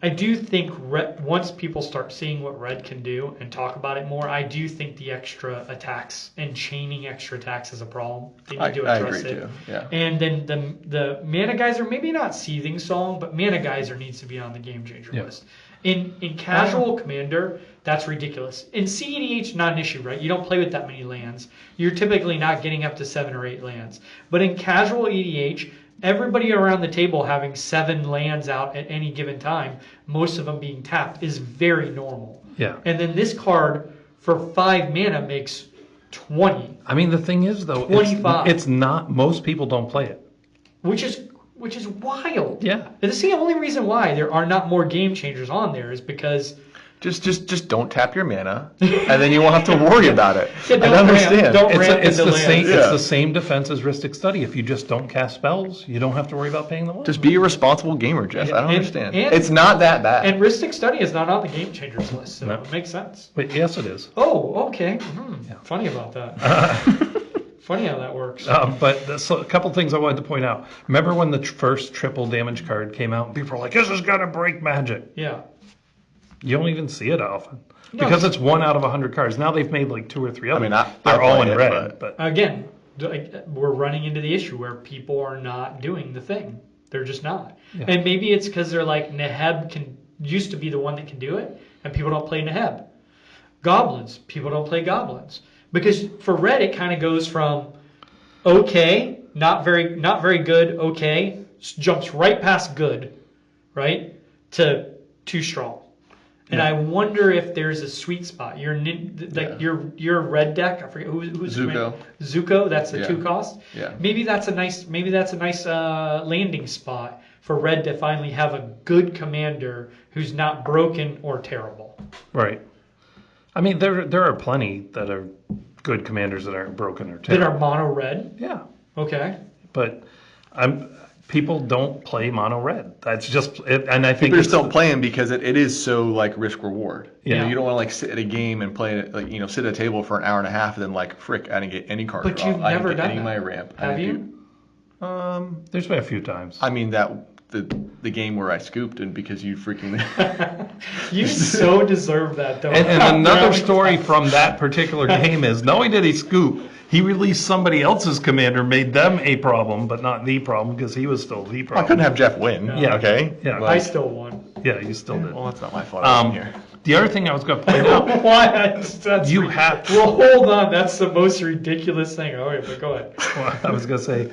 Speaker 4: I do think once people start seeing what red can do and talk about it more, I do think the extra attacks and chaining extra attacks is a problem. They need to
Speaker 3: I
Speaker 4: address
Speaker 3: agree
Speaker 4: it.
Speaker 3: too. Yeah.
Speaker 4: And then the Mana Geyser, maybe not Seething Song, but Mana Geyser needs to be on the Game Changer
Speaker 1: Yeah.
Speaker 4: list. In casual Commander, that's ridiculous. In CEDH, not an issue, right? You don't play with that many lands. You're typically not getting up to 7 or 8 lands. But in casual EDH, everybody around the table having 7 lands out at any given time, most of them being tapped, is very normal.
Speaker 1: Yeah.
Speaker 4: And then this card for 5 mana makes 20,
Speaker 1: I mean, the thing is, though,
Speaker 4: 25.
Speaker 1: it's not, most people don't play it.
Speaker 4: which is wild.
Speaker 1: Yeah.
Speaker 4: And this is the only reason why there are not more Game Changers on there, is because
Speaker 3: Just don't tap your mana, and then you won't have to worry about it.
Speaker 4: Yeah,
Speaker 3: I
Speaker 4: don't
Speaker 3: understand.
Speaker 4: ramp
Speaker 1: It's
Speaker 4: into
Speaker 1: the
Speaker 4: lands.
Speaker 1: same.
Speaker 3: Yeah.
Speaker 1: It's the same defense as Rhystic Study. If you just don't cast spells, you don't have to worry about paying the one.
Speaker 3: Just be a responsible gamer, Jeff. I don't
Speaker 4: And-
Speaker 3: understand.
Speaker 4: and-
Speaker 3: It's not that bad.
Speaker 4: And Rhystic Study is not on the Game Changers list, so
Speaker 1: No.
Speaker 4: it makes sense.
Speaker 1: But yes, it is.
Speaker 4: Oh, okay. Funny about that. Funny how that works.
Speaker 1: So a couple things I wanted to point out. Remember when the first triple damage card came out? And people were like, "This is gonna break Magic."
Speaker 4: Yeah.
Speaker 1: You don't even see it often
Speaker 4: No,
Speaker 1: because it's 1 out of 100 cards. Now they've made like 2 or 3 others.
Speaker 3: mean, I
Speaker 1: They're all
Speaker 3: play
Speaker 1: in
Speaker 3: it,
Speaker 1: red, but
Speaker 4: Again, we're running into the issue where people are not doing the thing. They're just not.
Speaker 1: Yeah.
Speaker 4: And maybe it's because they're like, Neheb used to be the one that can do it, and people don't play Neheb. Goblins, people don't play goblins. Because for red, it kind of goes from okay, not very good, okay, jumps right past good, right, to too strong. And I wonder if there's a sweet spot. Your red deck. I forget who's
Speaker 3: Zuko.
Speaker 4: Zuko. That's the 2 cost.
Speaker 3: Yeah.
Speaker 4: Maybe that's a nice landing spot for red to finally have a good commander who's not broken or terrible.
Speaker 1: Right. I mean, there are plenty that are good commanders that aren't broken or terrible.
Speaker 4: That are mono red.
Speaker 1: Yeah.
Speaker 4: Okay.
Speaker 1: But people don't play mono red. That's just it, and I think
Speaker 3: people just don't play them because it is so like risk reward.
Speaker 1: Yeah.
Speaker 3: You know, you don't want to like sit at a game and play it like sit at a table for an hour and a half and then like frick, I didn't get any cards.
Speaker 4: But you've
Speaker 3: I
Speaker 4: never
Speaker 3: didn't get
Speaker 4: done
Speaker 3: any of
Speaker 4: that.
Speaker 3: my ramp.
Speaker 4: Have you?
Speaker 1: There's been a few times.
Speaker 3: I mean the game where I scooped and because you freaking
Speaker 4: You so deserve that though.
Speaker 1: And another story from that particular game is not only did he scoop, he released somebody else's commander, made them a problem, but not the problem because he was still the problem.
Speaker 3: I couldn't have Jeff win.
Speaker 1: Yeah.
Speaker 3: Okay.
Speaker 1: Yeah.
Speaker 4: I still won.
Speaker 1: Yeah, you still did.
Speaker 3: Well, that's not my fault. I wasn't here.
Speaker 1: The other thing I was going to point out,
Speaker 4: Why?
Speaker 1: you have.
Speaker 4: Well, hold on. That's the most ridiculous thing. All right, but go ahead.
Speaker 1: Well, I was going to say,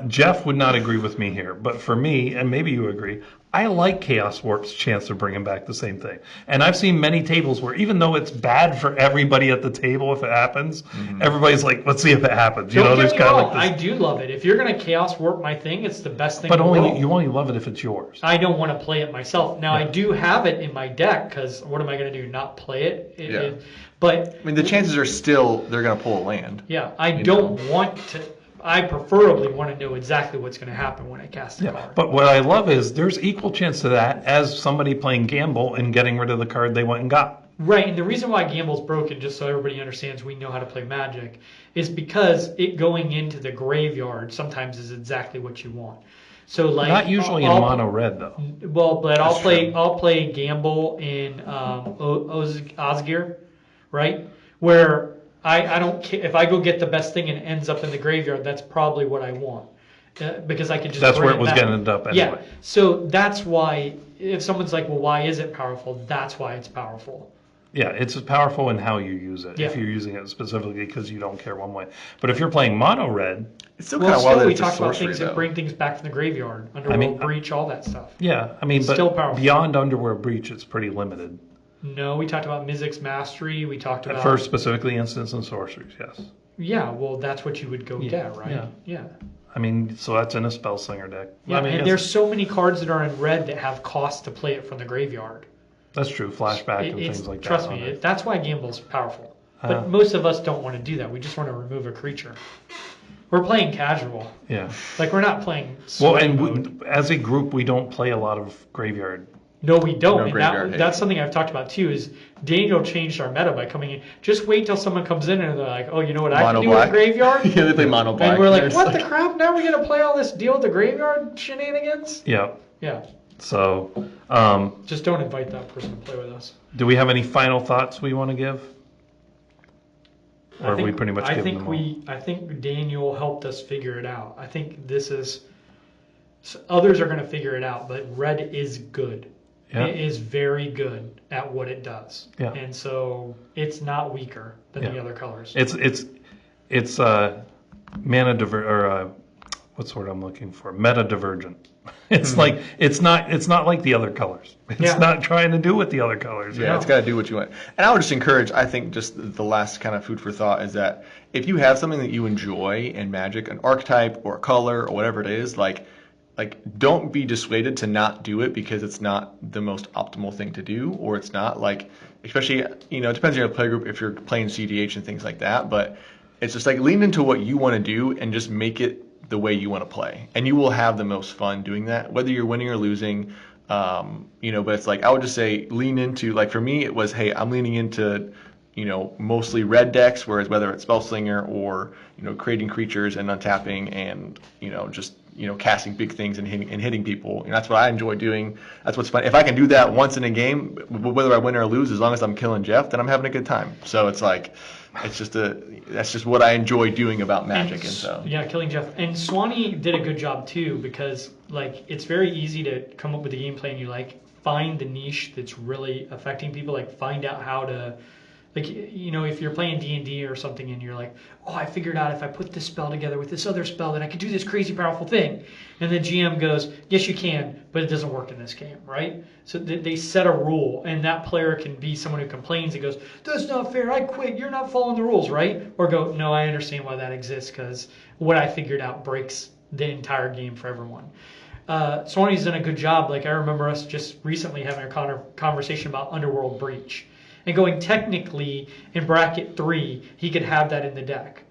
Speaker 1: Jeff would not agree with me here, but for me, and maybe you agree, I like Chaos Warp's chance of bringing back the same thing. And I've seen many tables where even though it's bad for everybody at the table if it happens, everybody's like, let's see if it happens.
Speaker 4: Don't
Speaker 1: there's
Speaker 4: get me
Speaker 1: kind
Speaker 4: wrong.
Speaker 1: of like
Speaker 4: I
Speaker 1: this.
Speaker 4: do love it. If you're going to Chaos Warp my thing, it's the best thing
Speaker 1: But
Speaker 4: in the world.
Speaker 1: you only love it if it's yours.
Speaker 4: I don't want to play it myself. Now, I do have it in my deck because what am I going to do? Not play it? But
Speaker 3: I mean, the chances are still they're going to pull a land.
Speaker 4: yeah, I don't want to. I preferably want to know exactly what's going to happen when I cast a card.
Speaker 1: But what I love is there's equal chance to that as somebody playing Gamble and getting rid of the card they went and got.
Speaker 4: Right, and the reason why Gamble's broken, just so everybody understands we know how to play Magic, is because it going into the graveyard sometimes is exactly what you want. So like
Speaker 1: Not usually in mono red though.
Speaker 4: Well, but I'll play Gamble in Osgir, right? Where I don't care if I go get the best thing and it ends up in the graveyard. That's probably what I want because I can just.
Speaker 1: That's
Speaker 4: bring
Speaker 1: where it was
Speaker 4: back.
Speaker 1: going to end up anyway.
Speaker 4: Yeah. So that's why if someone's like, well, why is it powerful? That's why it's powerful.
Speaker 1: Yeah, it's powerful in how you use it.
Speaker 4: Yeah.
Speaker 1: If you're using it specifically because you don't care one way. But if you're playing mono red,
Speaker 3: It's still kind of wild that
Speaker 4: we
Speaker 3: it's a
Speaker 4: talk about
Speaker 3: sorcery,
Speaker 4: things
Speaker 3: though.
Speaker 4: that bring things back from the graveyard, Underworld Breach, all that stuff.
Speaker 1: yeah, I mean, but
Speaker 4: Still powerful.
Speaker 1: beyond Underworld Breach, it's pretty limited.
Speaker 4: No, we talked about Mizzix Mastery. We talked about
Speaker 1: At first, specifically instants and sorceries, yes.
Speaker 4: Yeah, well, that's what you would go get, right? Yeah.
Speaker 1: I mean, so that's in a Spellslinger deck.
Speaker 4: Yeah,
Speaker 1: I mean,
Speaker 4: and there's so many cards that are in red that have cost to play it from the graveyard.
Speaker 1: that's true, flashback and things like that.
Speaker 4: Trust me, that's why Gamble's powerful. But most of us don't want to do that. We just want to remove a creature. We're playing casual.
Speaker 1: Yeah.
Speaker 4: Like, we're not playing
Speaker 1: Well,
Speaker 4: sweaty
Speaker 1: and
Speaker 4: mode.
Speaker 1: as a group, we don't play a lot of graveyard.
Speaker 4: No, we don't.
Speaker 3: No
Speaker 4: and
Speaker 3: graveyard hate.
Speaker 4: that's something I've talked about too. Is Daniel changed our meta by coming in. Just wait till someone comes in and they're like, "Oh, you know what I can do with
Speaker 3: Mono-black.
Speaker 4: the graveyard?"
Speaker 3: Yeah, they play mono black.
Speaker 4: And we're like,
Speaker 3: There's
Speaker 4: "What the crap? Now we're gonna play all this deal with the graveyard shenanigans?"
Speaker 1: Yeah.
Speaker 4: Yeah.
Speaker 1: So,
Speaker 4: Just don't invite that person to play with us.
Speaker 1: do we have any final thoughts we want to give? Or have we pretty much given them all?
Speaker 4: I think Daniel helped us figure it out. I think others are going to figure it out, but red is good.
Speaker 1: Yeah.
Speaker 4: It is very good at what it does.
Speaker 1: Yeah.
Speaker 4: And so it's not weaker than the
Speaker 1: Yeah.
Speaker 4: other colors.
Speaker 1: It's mana what's the word I'm looking for? Meta divergent. It's like it's not like the other colors. It's not trying to do what the other colors.
Speaker 3: Yeah, it's got to do what you want. And I would just encourage, I think just the last kind of food for thought is that if you have something that you enjoy in Magic, an archetype or a color or whatever it is, like don't be dissuaded to not do it because it's not the most optimal thing to do, or it's not like, especially, it depends on your play group if you're playing CDH and things like that, but it's just like lean into what you want to do and just make it the way you want to play, and you will have the most fun doing that, whether you're winning or losing. But it's like I would just say lean into, like for me it was, hey, I'm leaning into mostly red decks, whereas whether it's Spellslinger or creating creatures and untapping and just casting big things and hitting people, that's what I enjoy doing. That's what's fun. If I can do that once in a game, whether I win or lose, as long as I'm killing Jeff, then I'm having a good time. So it's like that's just what I enjoy doing about Magic. And so
Speaker 4: yeah, killing Jeff. And Swanee did a good job too, because like it's very easy to come up with a game plan you like, find the niche that's really affecting people, like find out how to Like, if you're playing D&D or something and you're like, oh, I figured out if I put this spell together with this other spell, then I could do this crazy powerful thing. And the GM goes, yes, you can, but it doesn't work in this game, right? So they set a rule, and that player can be someone who complains and goes, that's not fair, I quit, you're not following the rules, right? Or go, no, I understand why that exists, because what I figured out breaks the entire game for everyone. Swanee's done a good job. Like, I remember us just recently having a conversation about Underworld Breach. And going technically in bracket 3, he could have that in the deck.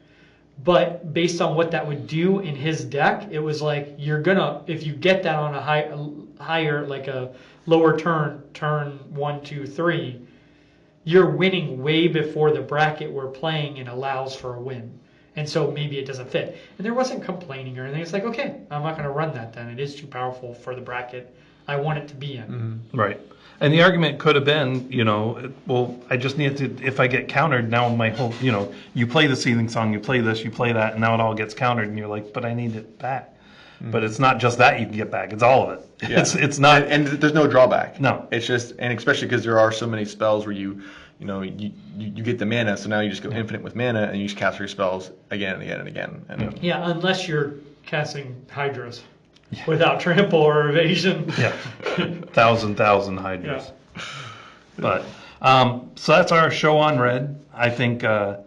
Speaker 4: But based on what that would do in his deck, it was like if you get that on a higher, like a lower turn 1, 2, 3, you're winning way before the bracket we're playing and allows for a win. And so maybe it doesn't fit. And there wasn't complaining or anything. It's like, okay, I'm not going to run that then. It is too powerful for the bracket I want it to be in.
Speaker 1: Mm-hmm. Right. And the argument could have been, well, I just need to, if I get countered, now my whole, you play the Seething Song, you play this, you play that, and now it all gets countered, and you're like, but I need it back. Mm-hmm. But it's not just that you can get back, it's all of it. Yeah. It's not.
Speaker 3: And there's no drawback.
Speaker 1: No.
Speaker 3: It's just, and especially because there are so many spells where you get the mana, so now you just go infinite with mana, and you just cast your spells again and again and again. And
Speaker 4: yeah, unless you're casting Hydras. Without trample or evasion.
Speaker 1: Yeah. thousand hydras. Yeah. But so that's our show on red. I think I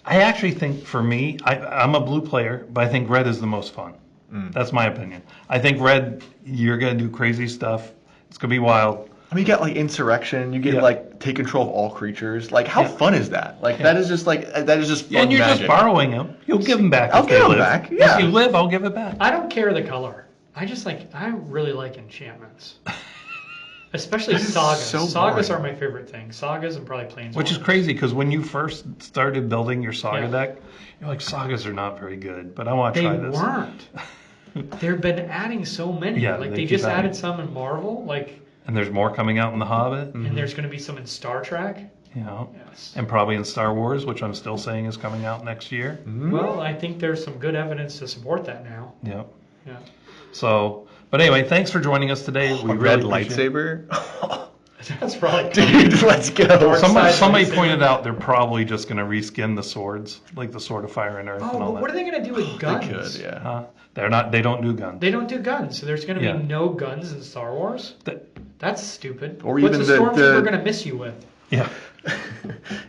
Speaker 1: actually think for me, I'm a blue player, but I think red is the most fun. That's my opinion. I think red, you're gonna do crazy stuff. It's gonna be wild.
Speaker 3: I mean, you get like insurrection. You get like take control of all creatures. Like, how fun is that? Like, that is just fun
Speaker 1: and you're
Speaker 3: magic.
Speaker 1: just borrowing them. You'll give them back.
Speaker 3: I'll give them back. Yeah.
Speaker 1: If you live, I'll give it back.
Speaker 4: I don't care the color. I really like enchantments, especially sagas. Sagas are my favorite thing. Sagas and probably planeswalkers.
Speaker 1: Which is crazy because when you first started building your saga deck, you're like, sagas are not very good, but I want to try this.
Speaker 4: They weren't. They've been adding so many.
Speaker 1: Yeah,
Speaker 4: like they just added some in Marvel.
Speaker 1: And there's more coming out in The Hobbit.
Speaker 4: And there's going to be some in Star Trek.
Speaker 1: Yes. And probably in Star Wars, which I'm still saying is coming out next year.
Speaker 4: Well, I think there's some good evidence to support that now.
Speaker 1: Yep.
Speaker 4: Yeah.
Speaker 1: So, but anyway, thanks for joining us today.
Speaker 3: We red lightsaber.
Speaker 4: That's probably
Speaker 3: dude. Let's go.
Speaker 1: Somebody pointed out they're probably just going to reskin the swords, like the Sword of Fire and Earth.
Speaker 4: Oh,
Speaker 1: and all
Speaker 4: but what are they going to do with guns?
Speaker 3: They could, yeah.
Speaker 1: They're not. They don't do guns.
Speaker 4: They don't do guns, so there's going to be no guns in Star Wars. That's stupid.
Speaker 3: Or
Speaker 4: what's
Speaker 3: even
Speaker 4: the stormtrooper going to miss you with?
Speaker 1: Yeah.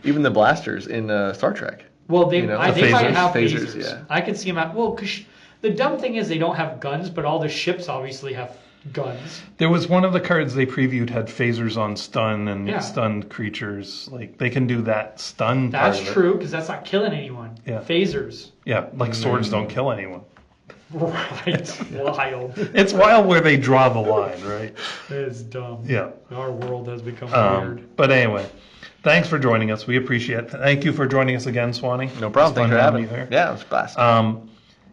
Speaker 3: Even the blasters in Star Trek.
Speaker 4: Well, they might have phasers.
Speaker 3: Yeah.
Speaker 4: I can see them out. Well, because the dumb thing is they don't have guns, but all the ships obviously have guns.
Speaker 1: There was one of the cards they previewed had phasers on stun and stunned creatures. Like they can do that stun.
Speaker 4: That's true because that's not killing anyone.
Speaker 1: Yeah.
Speaker 4: Phasers.
Speaker 1: Yeah, like swords don't kill anyone.
Speaker 4: Right. Wild.
Speaker 1: It's wild where they draw the line, right?
Speaker 4: It's dumb.
Speaker 1: Yeah.
Speaker 4: Our world has become weird.
Speaker 1: But anyway, thanks for joining us. We appreciate it. Thank you for joining us again, Swanee.
Speaker 3: No problem. Thanks for having me here. Yeah, it was a blast.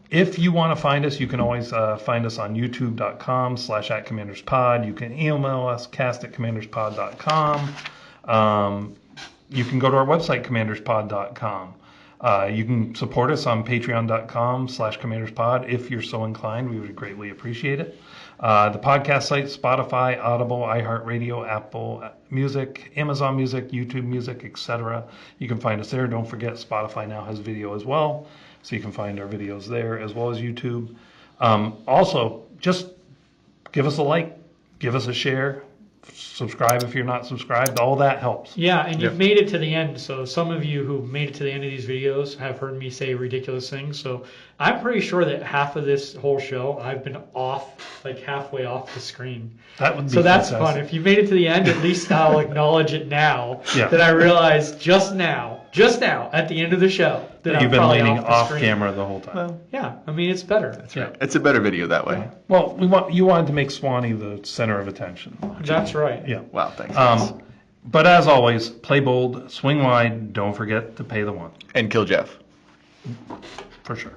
Speaker 1: If you want to find us, you can always find us on youtube.com/@commanderspod. You can email us, cast@commanderspod.com. You can go to our website, commanderspod.com. You can support us on patreon.com/commanderspod. If you're so inclined, we would greatly appreciate it. The podcast sites, Spotify, Audible, iHeartRadio, Apple Music, Amazon Music, YouTube Music, etc. You can find us there. Don't forget, Spotify now has video as well, so you can find our videos there as well as YouTube. Also, just give us a like, give us a share, subscribe if you're not subscribed. All that helps.
Speaker 4: Yeah, and you've made it to the end. So some of you who made it to the end of these videos have heard me say ridiculous things. So I'm pretty sure that half of this whole show I've been off, like halfway off the screen.
Speaker 1: That would be
Speaker 4: so that's
Speaker 1: fantastic.
Speaker 4: fun. If you made it to the end, at least I'll acknowledge it now.
Speaker 1: Yeah.
Speaker 4: That I realized just now at the end of the show that
Speaker 1: you've
Speaker 4: I'm
Speaker 1: been leaning
Speaker 4: off
Speaker 1: off camera the whole time.
Speaker 3: Well,
Speaker 4: yeah, I mean it's better.
Speaker 3: That's right. It's a better video that way.
Speaker 1: Well, you wanted to make Swanee the center of attention.
Speaker 4: That's right.
Speaker 1: Yeah.
Speaker 3: Wow, thanks.
Speaker 1: But as always, play bold, swing wide, don't forget to pay the one.
Speaker 3: And kill Jeff.
Speaker 1: For sure.